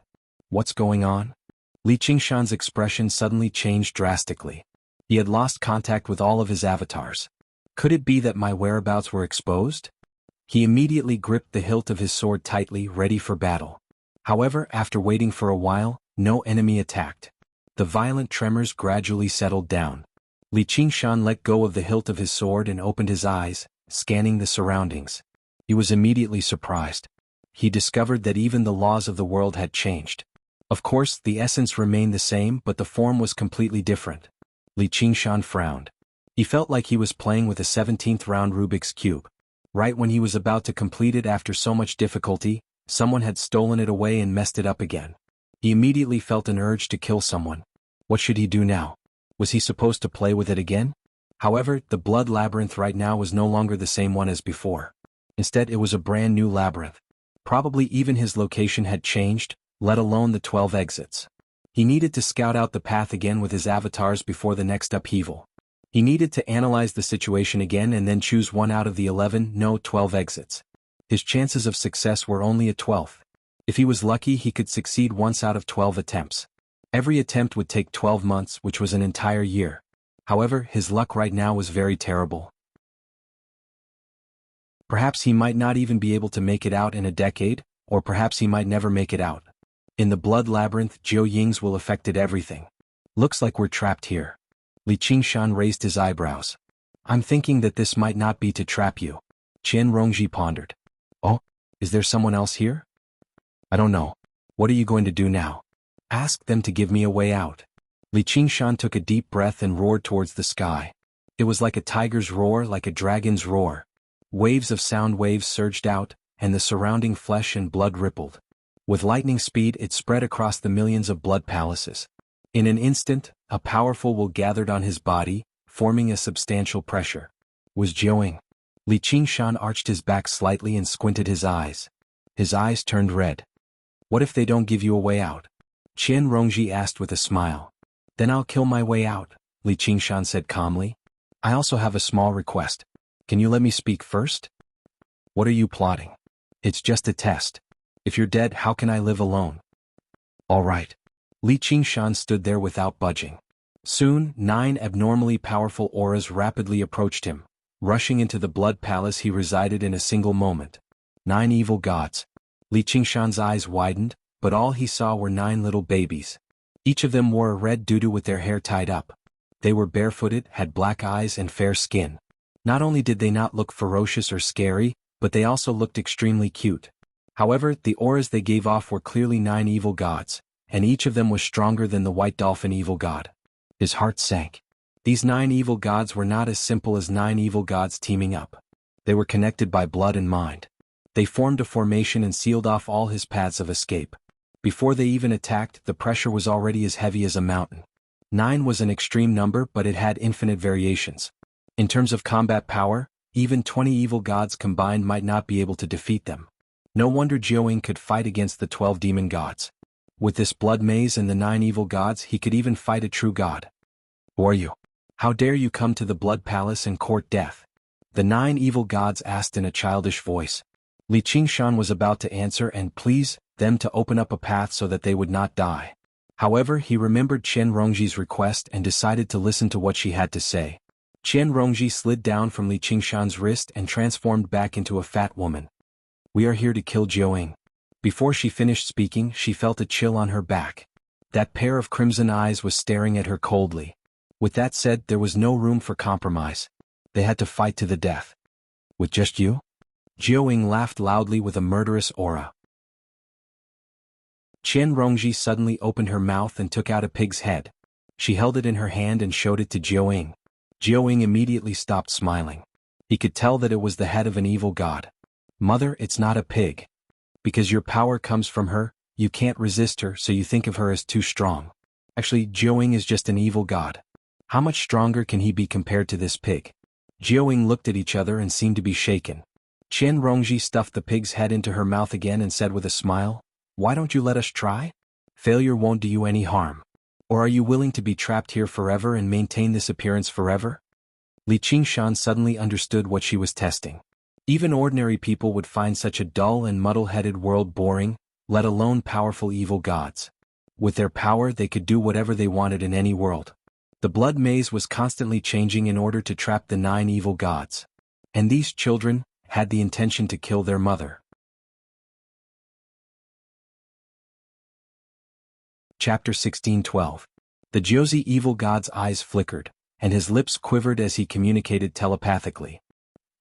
What's going on? Li Qingshan's expression suddenly changed drastically. He had lost contact with all of his avatars. Could it be that my whereabouts were exposed? He immediately gripped the hilt of his sword tightly, ready for battle. However, after waiting for a while, no enemy attacked. The violent tremors gradually settled down. Li Qingshan let go of the hilt of his sword and opened his eyes, scanning the surroundings. He was immediately surprised. He discovered that even the laws of the world had changed. Of course, the essence remained the same, but the form was completely different. Li Qingshan frowned. He felt like he was playing with a 17th round Rubik's Cube. Right when he was about to complete it after so much difficulty, someone had stolen it away and messed it up again. He immediately felt an urge to kill someone. What should he do now? Was he supposed to play with it again? However, the blood labyrinth right now was no longer the same one as before. Instead, it was a brand new labyrinth. Probably even his location had changed, let alone the 12 exits. He needed to scout out the path again with his avatars before the next upheaval. He needed to analyze the situation again and then choose one out of the 12 exits. His chances of success were only a 12th. If he was lucky, he could succeed once out of 12 attempts. Every attempt would take 12 months, which was an entire year. However, his luck right now was very terrible. Perhaps he might not even be able to make it out in a decade, or perhaps he might never make it out. In the blood labyrinth, Jiu Ying's will affected everything. Looks like we're trapped here. Li Qingshan raised his eyebrows. I'm thinking that this might not be to trap you. Qian Rongji pondered. Oh, is there someone else here? I don't know. What are you going to do now? Ask them to give me a way out. Li Qingshan took a deep breath and roared towards the sky. It was like a tiger's roar, like a dragon's roar. Waves of sound waves surged out, and the surrounding flesh and blood rippled. With lightning speed, it spread across the millions of blood palaces. In an instant, a powerful will gathered on his body, forming a substantial pressure. Was Jiuing. Li Qingshan arched his back slightly and squinted his eyes. His eyes turned red. What if they don't give you a way out? Qian Rongji asked with a smile. Then I'll kill my way out, Li Qingshan said calmly. I also have a small request. Can you let me speak first? What are you plotting? It's just a test. If you're dead, how can I live alone? All right. Li Qingshan stood there without budging. Soon, 9 abnormally powerful auras rapidly approached him, rushing into the blood palace he resided in a single moment. 9 evil gods. Li Qingshan's eyes widened, but all he saw were 9 little babies. Each of them wore a red tutu with their hair tied up. They were barefooted, had black eyes and fair skin. Not only did they not look ferocious or scary, but they also looked extremely cute. However, the auras they gave off were clearly 9 evil gods, and each of them was stronger than the white dolphin evil god. His heart sank. These 9 evil gods were not as simple as 9 evil gods teaming up. They were connected by blood and mind. They formed a formation and sealed off all his paths of escape. Before they even attacked, the pressure was already as heavy as a mountain. 9 was an extreme number, but it had infinite variations. In terms of combat power, even 20 evil gods combined might not be able to defeat them. No wonder Jiuing could fight against the 12 demon gods. With this blood maze and the 9 evil gods, he could even fight a true god. Who are you? How dare you come to the blood palace and court death? The 9 evil gods asked in a childish voice. Li Qingshan was about to answer and please them to open up a path so that they would not die. However, he remembered Qian Rongji's request and decided to listen to what she had to say. Qian Rongji slid down from Li Qingshan's wrist and transformed back into a fat woman. We are here to kill Jiuing. Before she finished speaking, she felt a chill on her back. That pair of crimson eyes was staring at her coldly. With that said, there was no room for compromise. They had to fight to the death. With just you? Jiuing laughed loudly with a murderous aura. Qian Rongji suddenly opened her mouth and took out a pig's head. She held it in her hand and showed it to Jiuing. Jiuing immediately stopped smiling. He could tell that it was the head of an evil god. Mother, it's not a pig. Because your power comes from her, you can't resist her, so you think of her as too strong. Actually, Jiuing is just an evil god. How much stronger can he be compared to this pig? Jiuing looked at each other and seemed to be shaken. Qian Rongji stuffed the pig's head into her mouth again and said with a smile, Why don't you let us try? Failure won't do you any harm. Or are you willing to be trapped here forever and maintain this appearance forever? Li Qingshan suddenly understood what she was testing. Even ordinary people would find such a dull and muddle-headed world boring, let alone powerful evil gods. With their power, they could do whatever they wanted in any world. The blood maze was constantly changing in order to trap the 9 evil gods. And these children had the intention to kill their mother. Chapter 16:12. The Jozi evil god's eyes flickered, and his lips quivered as he communicated telepathically.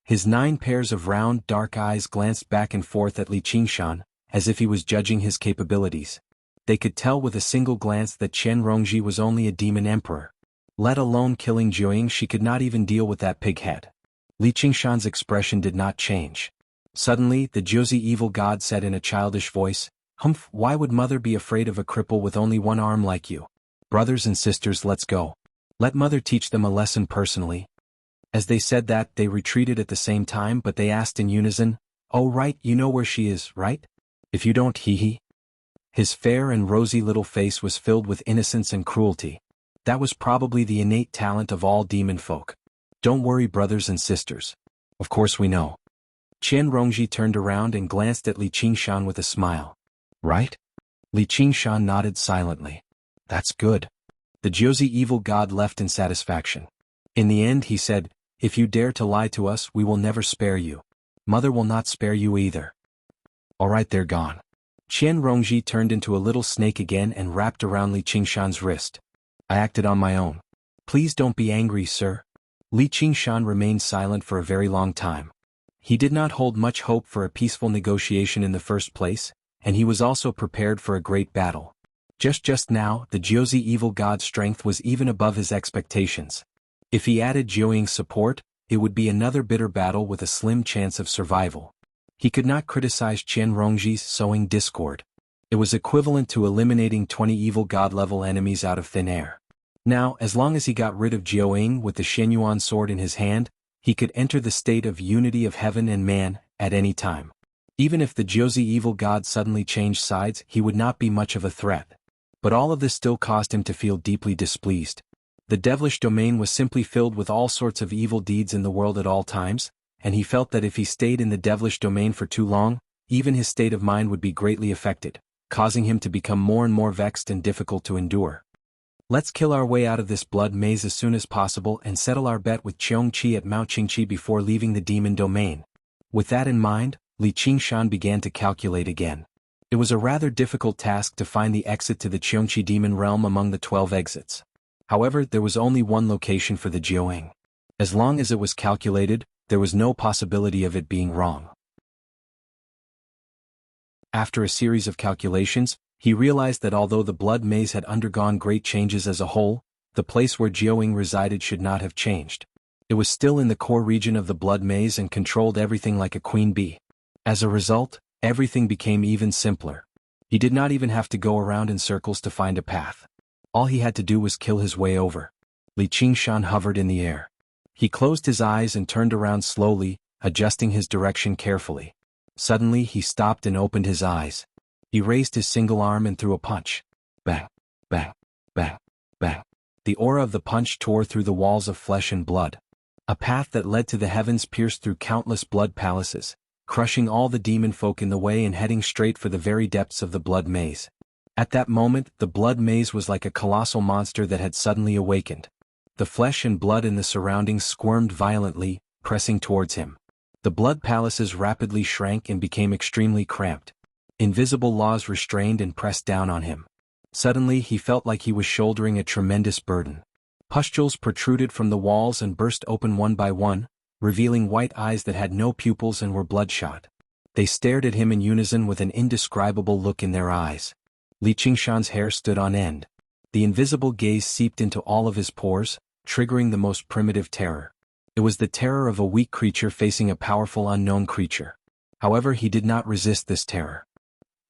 His 9 pairs of round, dark eyes glanced back and forth at Li Qingshan, as if he was judging his capabilities. They could tell with a single glance that Qian Rongji was only a demon emperor. Let alone killing Jiuing, she could not even deal with that pig head. Li Qingshan's expression did not change. Suddenly, the Jozi evil god said in a childish voice, Humph, why would mother be afraid of a cripple with only one arm like you? Brothers and sisters, let's go. Let mother teach them a lesson personally. As they said that, they retreated at the same time, but they asked in unison, Oh right, you know where she is, right? If you don't, hee. His fair and rosy little face was filled with innocence and cruelty. That was probably the innate talent of all demon folk. Don't worry, brothers and sisters. Of course we know. Qian Rongji turned around and glanced at Li Qingshan with a smile. right? Li Qingshan nodded silently. That's good. The Jiuzi evil god left in satisfaction. In the end he said, if you dare to lie to us we will never spare you. Mother will not spare you either. Alright, they're gone. Qian Rongji turned into a little snake again and wrapped around Li Qingshan's wrist. I acted on my own. Please don't be angry, sir. Li Qingshan remained silent for a very long time. He did not hold much hope for a peaceful negotiation in the first place, and he was also prepared for a great battle. Just now, the Jiuzi evil god's strength was even above his expectations. If he added Jiuying's support, it would be another bitter battle with a slim chance of survival. He could not criticize Qian Rongji's sowing discord. It was equivalent to eliminating 20 evil god-level enemies out of thin air. Now, as long as he got rid of Jiuying with the Shenyuan sword in his hand, he could enter the state of unity of heaven and man at any time. Even if the Jiuzi evil god suddenly changed sides, he would not be much of a threat. But all of this still caused him to feel deeply displeased. The devilish domain was simply filled with all sorts of evil deeds in the world at all times, and he felt that if he stayed in the devilish domain for too long, even his state of mind would be greatly affected, causing him to become more and more vexed and difficult to endure. Let's kill our way out of this blood maze as soon as possible and settle our bet with Qiongqi at Mao Qingqi before leaving the demon domain. With that in mind, Li Qingshan began to calculate again. It was a rather difficult task to find the exit to the Qiongqi demon realm among the 12 exits. However, there was only one location for the Jiuying. As long as it was calculated, there was no possibility of it being wrong. After a series of calculations, he realized that although the blood maze had undergone great changes as a whole, the place where Jiuying resided should not have changed. It was still in the core region of the blood maze and controlled everything like a queen bee. As a result, everything became even simpler. He did not even have to go around in circles to find a path. All he had to do was kill his way over. Li Qingshan hovered in the air. He closed his eyes and turned around slowly, adjusting his direction carefully. Suddenly he stopped and opened his eyes. He raised his single arm and threw a punch. Bang, bang, bang, bang. The aura of the punch tore through the walls of flesh and blood. A path that led to the heavens pierced through countless blood palaces, crushing all the demon folk in the way and heading straight for the very depths of the blood maze. At that moment, the blood maze was like a colossal monster that had suddenly awakened. The flesh and blood in the surroundings squirmed violently, pressing towards him. The blood palaces rapidly shrank and became extremely cramped. Invisible laws restrained and pressed down on him. Suddenly he felt like he was shouldering a tremendous burden. Pustules protruded from the walls and burst open one by one, revealing white eyes that had no pupils and were bloodshot. They stared at him in unison with an indescribable look in their eyes. Li Qingshan's hair stood on end. The invisible gaze seeped into all of his pores, triggering the most primitive terror. It was the terror of a weak creature facing a powerful unknown creature. However, he did not resist this terror.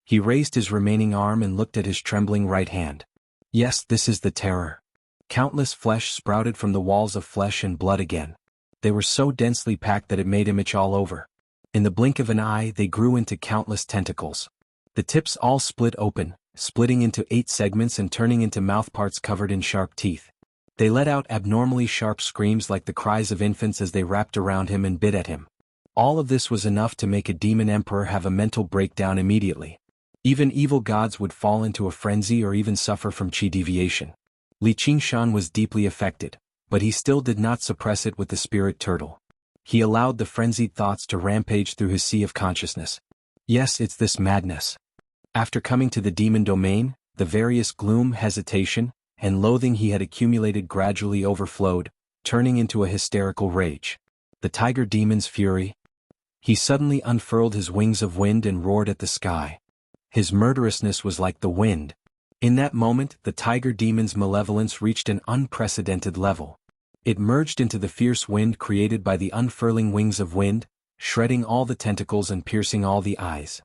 He raised his remaining arm and looked at his trembling right hand. Yes, this is the terror. Countless flesh sprouted from the walls of flesh and blood again. They were so densely packed that it made him itch all over. In the blink of an eye, they grew into countless tentacles. The tips all split open, splitting into 8 segments and turning into mouthparts covered in sharp teeth. They let out abnormally sharp screams like the cries of infants as they wrapped around him and bit at him. All of this was enough to make a demon emperor have a mental breakdown immediately. Even evil gods would fall into a frenzy or even suffer from chi deviation. Li Qingshan was deeply affected, but he still did not suppress it with the spirit turtle. He allowed the frenzied thoughts to rampage through his sea of consciousness. Yes, it's this madness. After coming to the demon domain, the various gloom, hesitation, and loathing he had accumulated gradually overflowed, turning into a hysterical rage. The tiger demon's fury. He suddenly unfurled his wings of wind and roared at the sky. His murderousness was like the wind. In that moment, the tiger demon's malevolence reached an unprecedented level. It merged into the fierce wind created by the unfurling wings of wind, shredding all the tentacles and piercing all the eyes.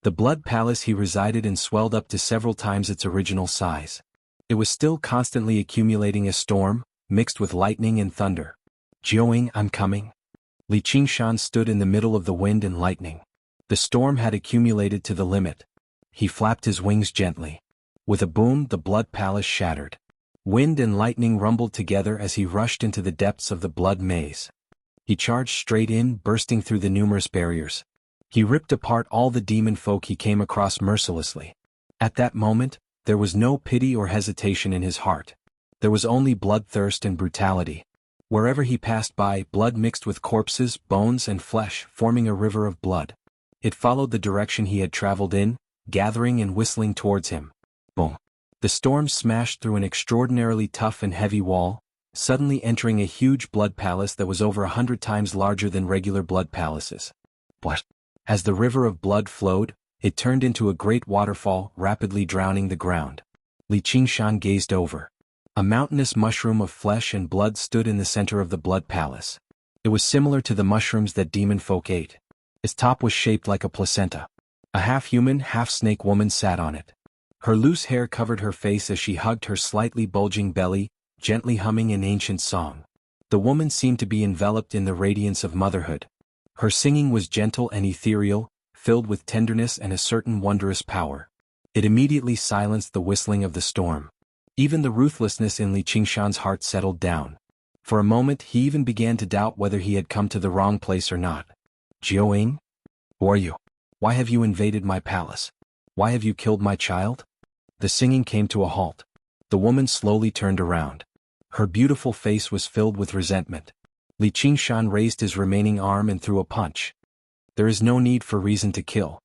The blood palace he resided in swelled up to several times its original size. It was still constantly accumulating a storm, mixed with lightning and thunder. Jiuying, I'm coming. Li Qingshan stood in the middle of the wind and lightning. The storm had accumulated to the limit. He flapped his wings gently. With a boom, the blood palace shattered. Wind and lightning rumbled together as he rushed into the depths of the blood maze. He charged straight in, bursting through the numerous barriers. He ripped apart all the demon folk he came across mercilessly. At that moment, there was no pity or hesitation in his heart. There was only bloodthirst and brutality. Wherever he passed by, blood mixed with corpses, bones and flesh, forming a river of blood. It followed the direction he had traveled in, gathering and whistling towards him. Boom! The storm smashed through an extraordinarily tough and heavy wall, suddenly entering a huge blood palace that was over 100 times larger than regular blood palaces. What? As the river of blood flowed, it turned into a great waterfall, rapidly drowning the ground. Li Qingshan gazed over. A mountainous mushroom of flesh and blood stood in the center of the blood palace. It was similar to the mushrooms that demon folk ate. Its top was shaped like a placenta. A half-human, half-snake woman sat on it. Her loose hair covered her face as she hugged her slightly bulging belly, gently humming an ancient song. The woman seemed to be enveloped in the radiance of motherhood. Her singing was gentle and ethereal, filled with tenderness and a certain wondrous power. It immediately silenced the whistling of the storm. Even the ruthlessness in Li Qingshan's heart settled down. For a moment he even began to doubt whether he had come to the wrong place or not. Jiao, who are you? Why have you invaded my palace? Why have you killed my child? The singing came to a halt. The woman slowly turned around. Her beautiful face was filled with resentment. Li Qingshan raised his remaining arm and threw a punch. There is no need for reason to kill.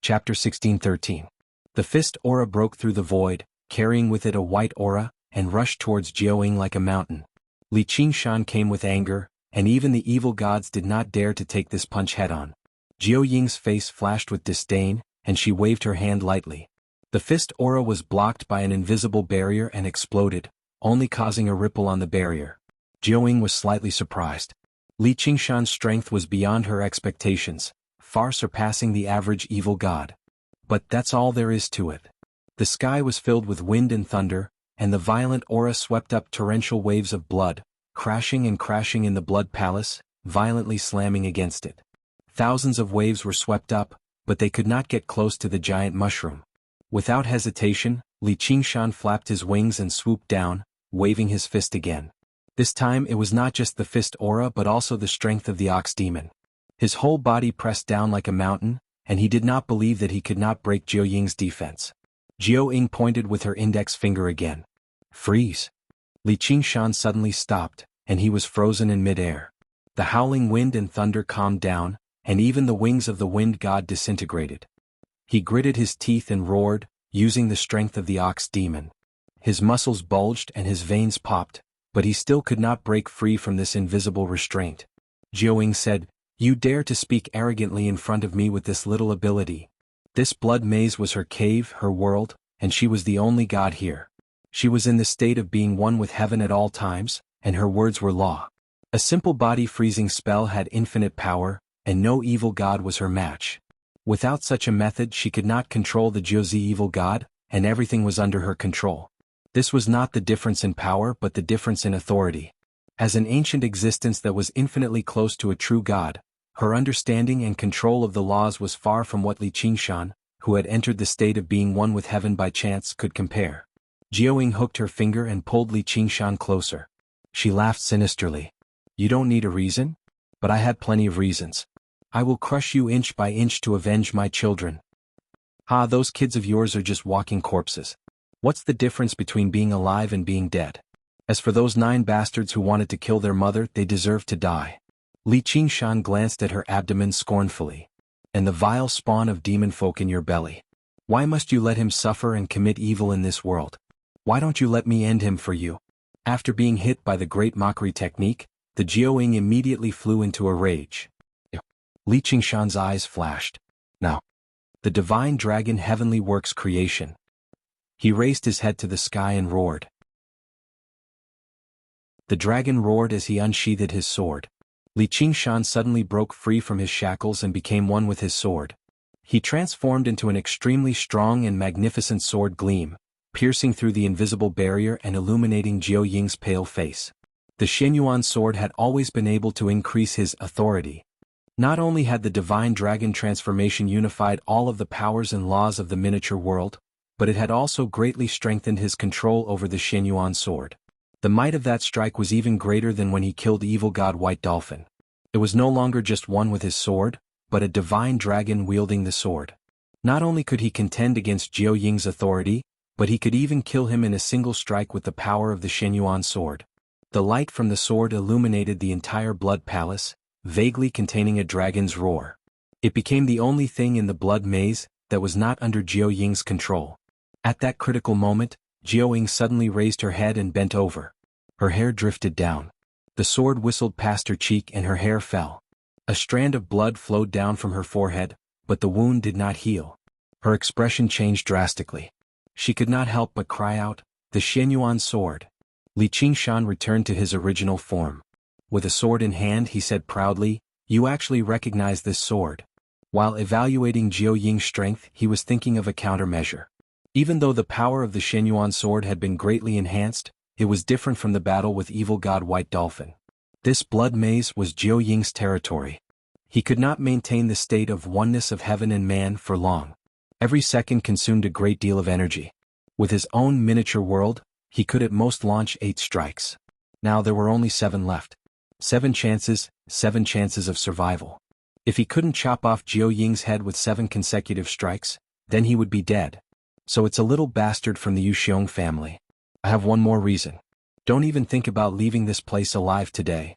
Chapter 16:13. The fist aura broke through the void, carrying with it a white aura, and rushed towards Jiao like a mountain. Li Qingshan came with anger, and even the evil gods did not dare to take this punch head-on. Jiao Ying's face flashed with disdain, and she waved her hand lightly. The fist aura was blocked by an invisible barrier and exploded, only causing a ripple on the barrier. Jiao Ying was slightly surprised. Li Qingshan's strength was beyond her expectations, far surpassing the average evil god. But that's all there is to it. The sky was filled with wind and thunder, and the violent aura swept up torrential waves of blood, crashing and crashing in the blood palace, violently slamming against it. Thousands of waves were swept up, but they could not get close to the giant mushroom. Without hesitation, Li Qingshan flapped his wings and swooped down, waving his fist again. This time it was not just the fist aura but also the strength of the ox demon. His whole body pressed down like a mountain, and he did not believe that he could not break Jiao Ying's defense. Jiao Ying pointed with her index finger again. Freeze! Li Qingshan suddenly stopped, and he was frozen in midair. The howling wind and thunder calmed down, and even the wings of the wind god disintegrated. He gritted his teeth and roared, using the strength of the ox demon. His muscles bulged and his veins popped, but he still could not break free from this invisible restraint. Jiao Ying said, "You dare to speak arrogantly in front of me with this little ability." This blood maze was her cave, her world, and she was the only god here. She was in the state of being one with heaven at all times, and her words were law. A simple body freezing spell had infinite power, and no evil god was her match. Without such a method she could not control the Jiaozi evil god, and everything was under her control. This was not the difference in power but the difference in authority. As an ancient existence that was infinitely close to a true god, her understanding and control of the laws was far from what Li Qingshan, who had entered the state of being one with heaven by chance, could compare. Jiao Ying hooked her finger and pulled Li Qingshan closer. She laughed sinisterly. "You don't need a reason? But I had plenty of reasons. I will crush you inch by inch to avenge my children." "Ah, those kids of yours are just walking corpses. What's the difference between being alive and being dead? As for those 9 bastards who wanted to kill their mother, they deserve to die." Li Qingshan glanced at her abdomen scornfully. "And the vile spawn of demon folk in your belly. Why must you let him suffer and commit evil in this world? Why don't you let me end him for you?" After being hit by the great mockery technique, the Jiao Ying immediately flew into a rage. Li Qingshan's eyes flashed. "Now, the divine dragon heavenly works creation." He raised his head to the sky and roared. The dragon roared as he unsheathed his sword. Li Qingshan suddenly broke free from his shackles and became one with his sword. He transformed into an extremely strong and magnificent sword gleam, piercing through the invisible barrier and illuminating Jiao Ying's pale face. The Xianyuan sword had always been able to increase his authority. Not only had the divine dragon transformation unified all of the powers and laws of the miniature world, but it had also greatly strengthened his control over the Xianyuan sword. The might of that strike was even greater than when he killed evil god White Dolphin. It was no longer just one with his sword, but a divine dragon wielding the sword. Not only could he contend against Jiao Ying's authority, but he could even kill him in a single strike with the power of the Shenyuan sword. The light from the sword illuminated the entire blood palace, vaguely containing a dragon's roar. It became the only thing in the blood maze that was not under Jiao Ying's control. At that critical moment, Jiao Ying suddenly raised her head and bent over. Her hair drifted down. The sword whistled past her cheek and her hair fell. A strand of blood flowed down from her forehead, but the wound did not heal. Her expression changed drastically. She could not help but cry out, "The Shenyuan sword!" Li Qingshan returned to his original form. With a sword in hand he said proudly, "You actually recognize this sword." While evaluating Jiao Ying's strength he was thinking of a countermeasure. Even though the power of the Shenyuan sword had been greatly enhanced, it was different from the battle with evil god White Dolphin. This blood maze was Jiao Ying's territory. He could not maintain the state of oneness of heaven and man for long. Every second consumed a great deal of energy. With his own miniature world, he could at most launch 8 strikes. Now there were only 7 left. 7 chances of survival. If he couldn't chop off Jiao Ying's head with 7 consecutive strikes, then he would be dead. So it's a little bastard from the Yuxiong family. I have one more reason. Don't even think about leaving this place alive today.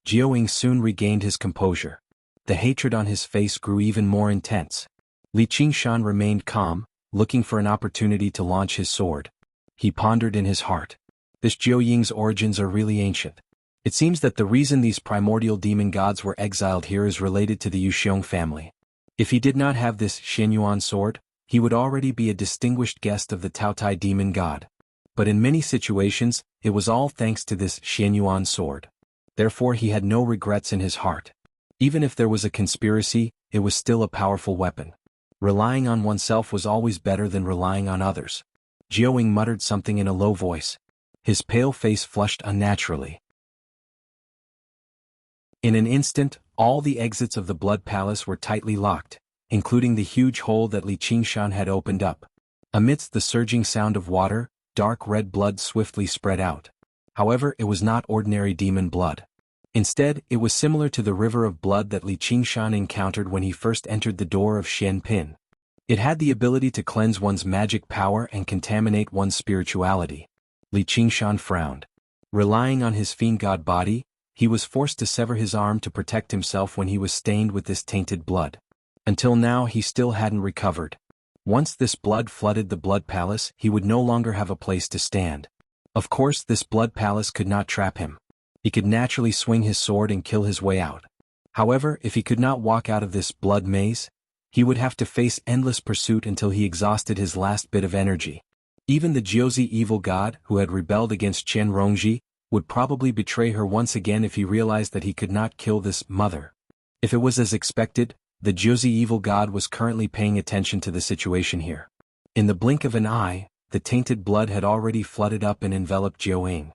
Jiao Ying soon regained his composure. The hatred on his face grew even more intense. Li Qingshan remained calm, looking for an opportunity to launch his sword. He pondered in his heart. This Jiao Ying's origins are really ancient. It seems that the reason these primordial demon gods were exiled here is related to the Yuxiong family. If he did not have this Shenyuan sword, he would already be a distinguished guest of the Taotai demon god. But in many situations, it was all thanks to this Shenyuan sword. Therefore he had no regrets in his heart. Even if there was a conspiracy, it was still a powerful weapon. Relying on oneself was always better than relying on others. Jiao Ying muttered something in a low voice. His pale face flushed unnaturally. In an instant, all the exits of the blood palace were tightly locked, including the huge hole that Li Qingshan had opened up. Amidst the surging sound of water, dark red blood swiftly spread out. However, it was not ordinary demon blood. Instead, it was similar to the river of blood that Li Qingshan encountered when he first entered the door of Xian Pin. It had the ability to cleanse one's magic power and contaminate one's spirituality. Li Qingshan frowned. Relying on his fiend god body, he was forced to sever his arm to protect himself when he was stained with this tainted blood. Until now he still hadn't recovered. Once this blood flooded the blood palace, he would no longer have a place to stand. Of course, this blood palace could not trap him. He could naturally swing his sword and kill his way out. However, if he could not walk out of this blood maze, he would have to face endless pursuit until he exhausted his last bit of energy. Even the Jiaozi evil god, who had rebelled against Chen Rongji, would probably betray her once again if he realized that he could not kill this mother. If it was as expected, the Jiaozi evil god was currently paying attention to the situation here. In the blink of an eye, the tainted blood had already flooded up and enveloped Jiao Ying.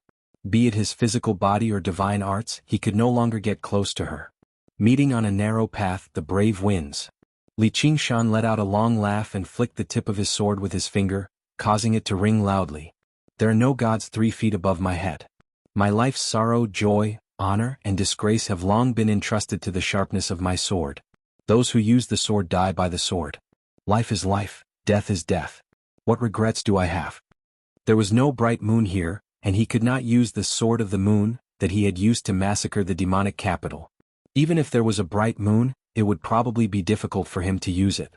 Be it his physical body or divine arts, he could no longer get close to her. Meeting on a narrow path, the brave wins. Li Qingshan let out a long laugh and flicked the tip of his sword with his finger, causing it to ring loudly. There are no gods 3 feet above my head. My life's sorrow, joy, honor, and disgrace have long been entrusted to the sharpness of my sword. Those who use the sword die by the sword. Life is life, death is death. What regrets do I have? There was no bright moon here, and he could not use the sword of the moon that he had used to massacre the demonic capital. Even if there was a bright moon, it would probably be difficult for him to use it.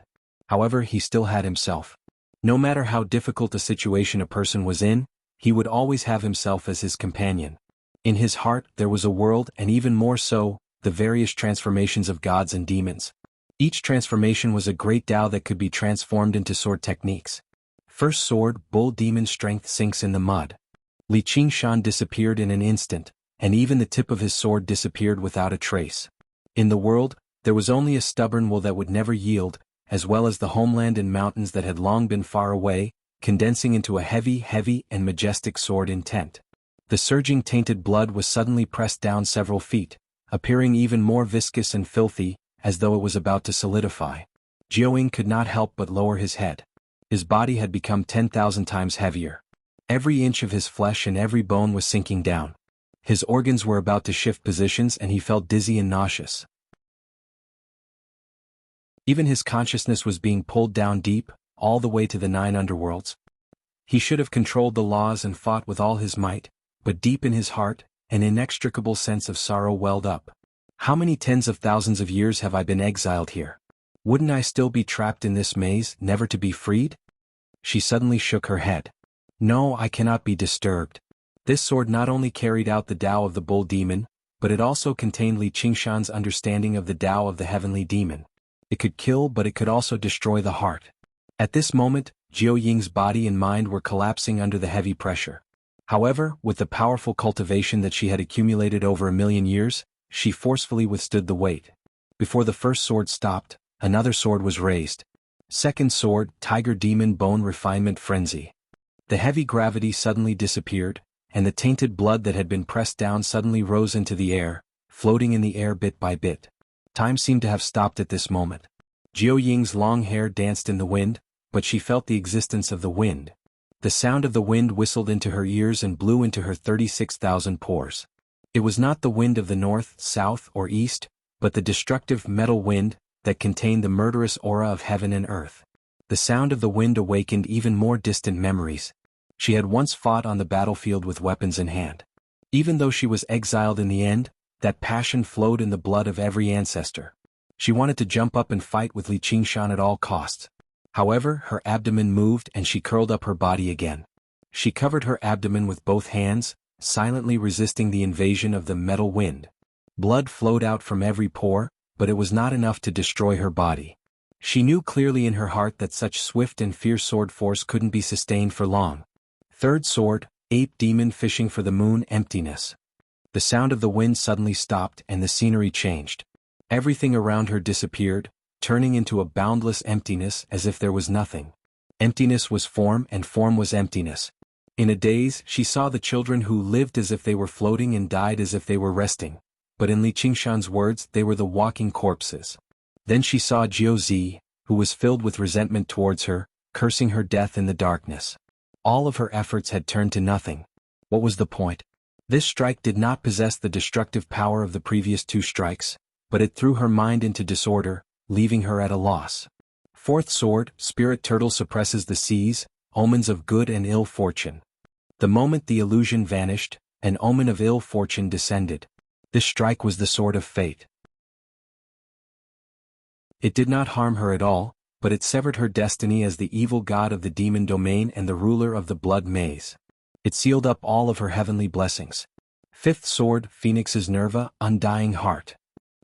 However, he still had himself. No matter how difficult a situation a person was in, he would always have himself as his companion. In his heart there was a world, and even more so, the various transformations of gods and demons. Each transformation was a great Tao that could be transformed into sword techniques. First sword, bull demon strength sinks in the mud. Li Qingshan disappeared in an instant, and even the tip of his sword disappeared without a trace. In the world, there was only a stubborn will that would never yield, as well as the homeland and mountains that had long been far away, condensing into a heavy and majestic sword intent. The surging tainted blood was suddenly pressed down several feet, appearing even more viscous and filthy, as though it was about to solidify. Jiao Ying could not help but lower his head. His body had become 10,000 times heavier. Every inch of his flesh and every bone was sinking down. His organs were about to shift positions and he felt dizzy and nauseous. Even his consciousness was being pulled down deep, all the way to the 9 underworlds. He should have controlled the laws and fought with all his might, but deep in his heart, an inextricable sense of sorrow welled up. How many tens of thousands of years have I been exiled here? Wouldn't I still be trapped in this maze, never to be freed? She suddenly shook her head. No, I cannot be disturbed. This sword not only carried out the Tao of the bull demon, but it also contained Li Qingshan's understanding of the Tao of the heavenly demon. It could kill, but it could also destroy the heart. At this moment, Jiao Ying's body and mind were collapsing under the heavy pressure. However, with the powerful cultivation that she had accumulated over 1,000,000 years, she forcefully withstood the weight. Before the first sword stopped, another sword was raised. Second sword, Tiger Demon Bone Refinement Frenzy. The heavy gravity suddenly disappeared, and the tainted blood that had been pressed down suddenly rose into the air, floating in the air bit by bit. Time seemed to have stopped at this moment. Jiao Ying's long hair danced in the wind, but she felt the existence of the wind. The sound of the wind whistled into her ears and blew into her 36,000 pores. It was not the wind of the north, south, or east, but the destructive metal wind that contained the murderous aura of heaven and earth. The sound of the wind awakened even more distant memories. She had once fought on the battlefield with weapons in hand. Even though she was exiled in the end, that passion flowed in the blood of every ancestor. She wanted to jump up and fight with Li Qingshan at all costs. However, her abdomen moved and she curled up her body again. She covered her abdomen with both hands, silently resisting the invasion of the metal wind. Blood flowed out from every pore, but it was not enough to destroy her body. She knew clearly in her heart that such swift and fierce sword force couldn't be sustained for long. Third sword, Ape Demon Fishing for the Moon Emptiness. The sound of the wind suddenly stopped and the scenery changed. Everything around her disappeared, turning into a boundless emptiness as if there was nothing. Emptiness was form and form was emptiness. In a daze, she saw the children who lived as if they were floating and died as if they were resting. But in Li Qingshan's words, they were the walking corpses. Then she saw Jiao Zi, who was filled with resentment towards her, cursing her death in the darkness. All of her efforts had turned to nothing. What was the point? This strike did not possess the destructive power of the previous 2 strikes, but it threw her mind into disorder, leaving her at a loss. Fourth sword, Spirit Turtle Suppresses the Seas, Omens of Good and Ill Fortune. The moment the illusion vanished, an omen of ill fortune descended. This strike was the sword of fate. It did not harm her at all, but it severed her destiny as the evil god of the demon domain and the ruler of the blood maze. It sealed up all of her heavenly blessings. Fifth sword, Phoenix's Nerva, Undying Heart.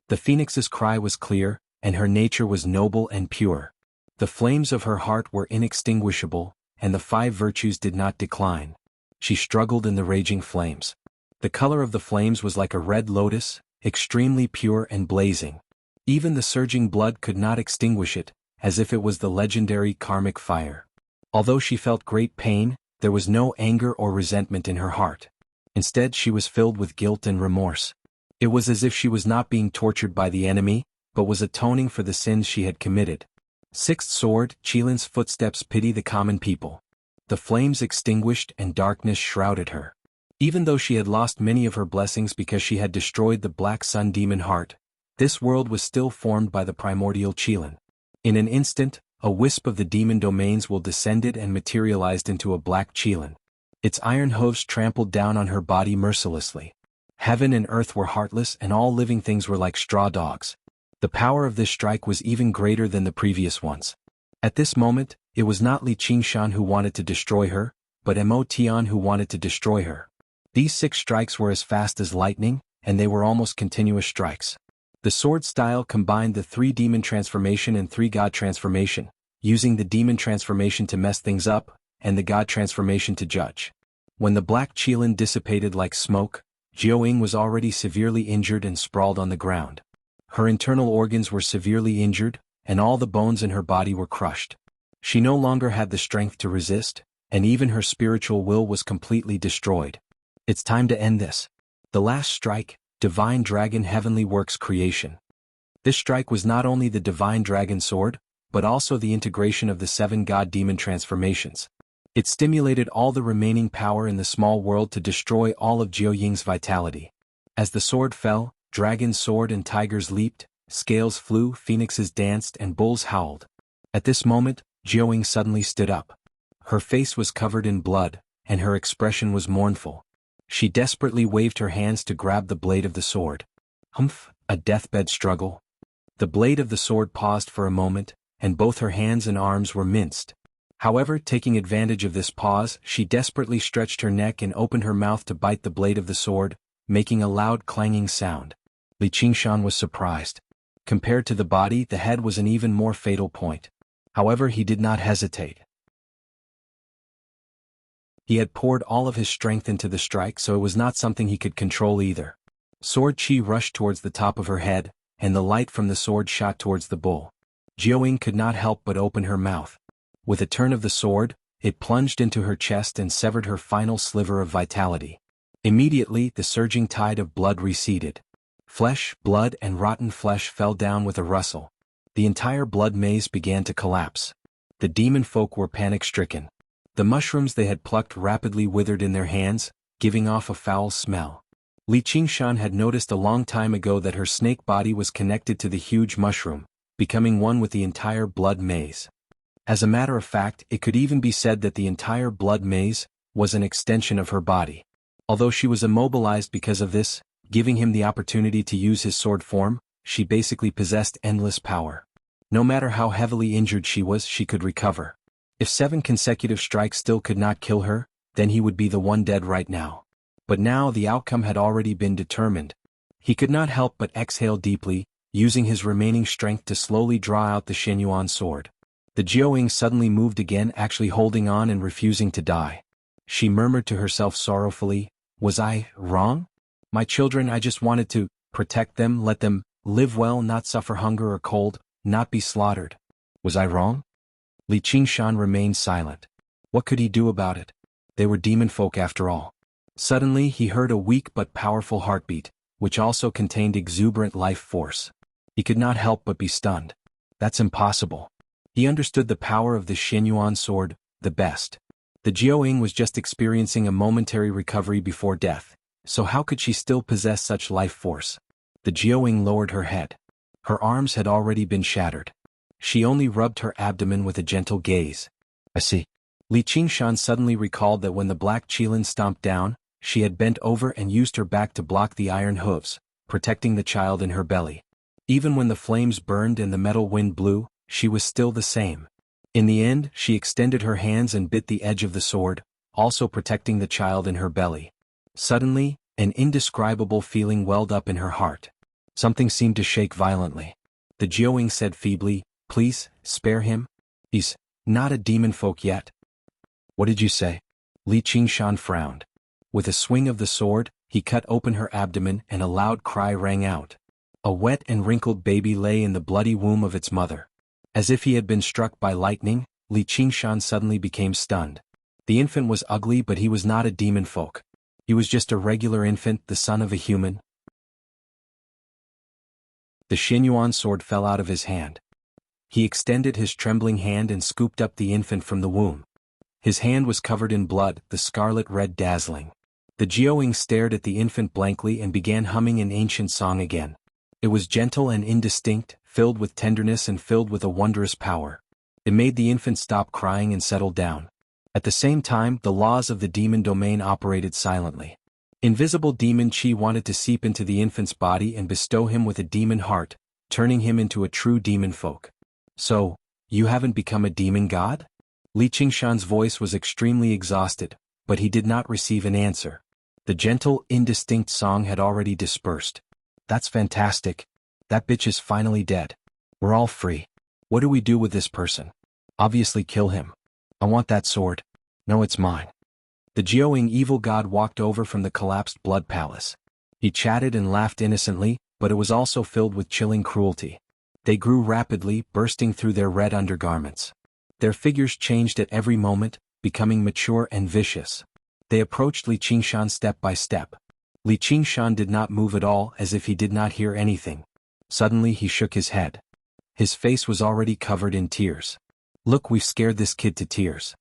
The phoenix's cry was clear, and her nature was noble and pure. The flames of her heart were inextinguishable, and the 5 virtues did not decline. She struggled in the raging flames. The color of the flames was like a red lotus, extremely pure and blazing. Even the surging blood could not extinguish it, as if it was the legendary karmic fire. Although she felt great pain, there was no anger or resentment in her heart. Instead, she was filled with guilt and remorse. It was as if she was not being tortured by the enemy, but was atoning for the sins she had committed. Sixth sword, Qilin's Footsteps Pity the Common People. The flames extinguished and darkness shrouded her. Even though she had lost many of her blessings because she had destroyed the Black Sun Demon Heart, this world was still formed by the primordial Qilin. In an instant, a wisp of the demon domains will descended and materialized into a black Qilin. Its iron hooves trampled down on her body mercilessly. Heaven and earth were heartless and all living things were like straw dogs. The power of this strike was even greater than the previous ones. At this moment, it was not Li Qingshan who wanted to destroy her, but Mo Tian who wanted to destroy her. These 6 strikes were as fast as lightning, and they were almost continuous strikes. The sword style combined the 3 demon transformation and 3 god transformation, using the demon transformation to mess things up, and the god transformation to judge. When the black Qilin dissipated like smoke, Jiao Ying was already severely injured and sprawled on the ground. Her internal organs were severely injured, and all the bones in her body were crushed. She no longer had the strength to resist, and even her spiritual will was completely destroyed. It's time to end this. The last strike, Divine Dragon Heavenly Works Creation. This strike was not only the Divine Dragon Sword, but also the integration of the 7 god demon transformations. It stimulated all the remaining power in the small world to destroy all of Jiuying's vitality. As the sword fell, dragon's sword and tigers leaped, scales flew, phoenixes danced and bulls howled. At this moment, Jiuying suddenly stood up. Her face was covered in blood, and her expression was mournful. She desperately waved her hands to grab the blade of the sword. Humph, a deathbed struggle. The blade of the sword paused for a moment, and both her hands and arms were minced. However, taking advantage of this pause, she desperately stretched her neck and opened her mouth to bite the blade of the sword, making a loud clanging sound. Li Qingshan was surprised. Compared to the body, the head was an even more fatal point. However, he did not hesitate. He had poured all of his strength into the strike, so it was not something he could control either. Sword chi rushed towards the top of her head, and the light from the sword shot towards the bull. Jiuying could not help but open her mouth. With a turn of the sword, it plunged into her chest and severed her final sliver of vitality. Immediately, the surging tide of blood receded. Flesh, blood, and rotten flesh fell down with a rustle. The entire blood maze began to collapse. The demon folk were panic-stricken. The mushrooms they had plucked rapidly withered in their hands, giving off a foul smell. Li Qingshan had noticed a long time ago that her snake body was connected to the huge mushroom, becoming one with the entire blood maze. As a matter of fact, it could even be said that the entire blood maze was an extension of her body. Although she was immobilized because of this, giving him the opportunity to use his sword form, she basically possessed endless power. No matter how heavily injured she was, she could recover. If 7 consecutive strikes still could not kill her, then he would be the one dead right now. But now the outcome had already been determined. He could not help but exhale deeply, using his remaining strength to slowly draw out the Shenyuan sword. The Jiuying suddenly moved again, actually holding on and refusing to die. She murmured to herself sorrowfully, "Was I wrong? My children, I just wanted to protect them, let them live well, not suffer hunger or cold, not be slaughtered. Was I wrong?" Li Qingshan remained silent. What could he do about it? They were demon folk after all. Suddenly he heard a weak but powerful heartbeat, which also contained exuberant life force. He could not help but be stunned. That's impossible. He understood the power of the Shenyuan sword, the best. The Jiuying was just experiencing a momentary recovery before death, so how could she still possess such life force? The Jiuying lowered her head. Her arms had already been shattered. She only rubbed her abdomen with a gentle gaze. I see. Li Qingshan suddenly recalled that when the black Qilin stomped down, she had bent over and used her back to block the iron hooves, protecting the child in her belly. Even when the flames burned and the metal wind blew, she was still the same. In the end, she extended her hands and bit the edge of the sword, also protecting the child in her belly. Suddenly, an indescribable feeling welled up in her heart. Something seemed to shake violently. The Jiuying said feebly, "Please, spare him. He's not a demon folk yet." "What did you say?" Li Qingshan frowned. With a swing of the sword, he cut open her abdomen and a loud cry rang out. A wet and wrinkled baby lay in the bloody womb of its mother. As if he had been struck by lightning, Li Qingshan suddenly became stunned. The infant was ugly, but he was not a demon folk. He was just a regular infant, the son of a human. The Shenyuan sword fell out of his hand. He extended his trembling hand and scooped up the infant from the womb. His hand was covered in blood, the scarlet red dazzling. The Jiuying stared at the infant blankly and began humming an ancient song again. It was gentle and indistinct, filled with tenderness and filled with a wondrous power. It made the infant stop crying and settle down. At the same time, the laws of the demon domain operated silently. Invisible demon chi wanted to seep into the infant's body and bestow him with a demon heart, turning him into a true demon folk. "So, you haven't become a demon god?" Li Qingshan's voice was extremely exhausted, but he did not receive an answer. The gentle, indistinct song had already dispersed. "That's fantastic. That bitch is finally dead. We're all free. What do we do with this person?" "Obviously kill him. I want that sword. No, it's mine." The Jiuying evil god walked over from the collapsed blood palace. He chatted and laughed innocently, but it was also filled with chilling cruelty. They grew rapidly, bursting through their red undergarments. Their figures changed at every moment, becoming mature and vicious. They approached Li Qingshan step by step. Li Qingshan did not move at all, as if he did not hear anything. Suddenly he shook his head. His face was already covered in tears. "Look, we've scared this kid to tears."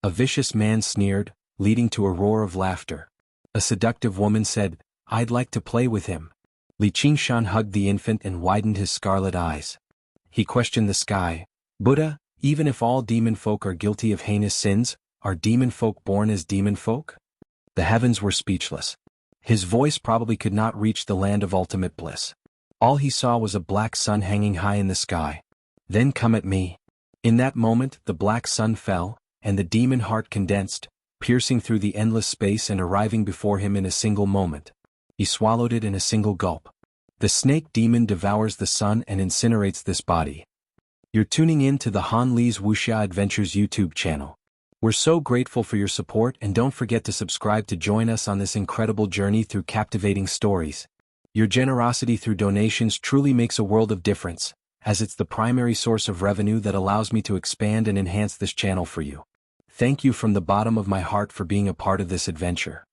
A vicious man sneered, leading to a roar of laughter. A seductive woman said, "I'd like to play with him." Li Qingshan hugged the infant and widened his scarlet eyes. He questioned the sky. "Buddha, even if all demon folk are guilty of heinous sins, are demon folk born as demon folk?" The heavens were speechless. His voice probably could not reach the land of ultimate bliss. All he saw was a black sun hanging high in the sky. "Then come at me." In that moment the black sun fell, and the demon heart condensed, piercing through the endless space and arriving before him in a single moment. He swallowed it in a single gulp. The snake demon devours the sun and incinerates this body. You're tuning in to the Han Li's Wuxia Adventures YouTube channel. We're so grateful for your support, and don't forget to subscribe to join us on this incredible journey through captivating stories. Your generosity through donations truly makes a world of difference, as it's the primary source of revenue that allows me to expand and enhance this channel for you. Thank you from the bottom of my heart for being a part of this adventure.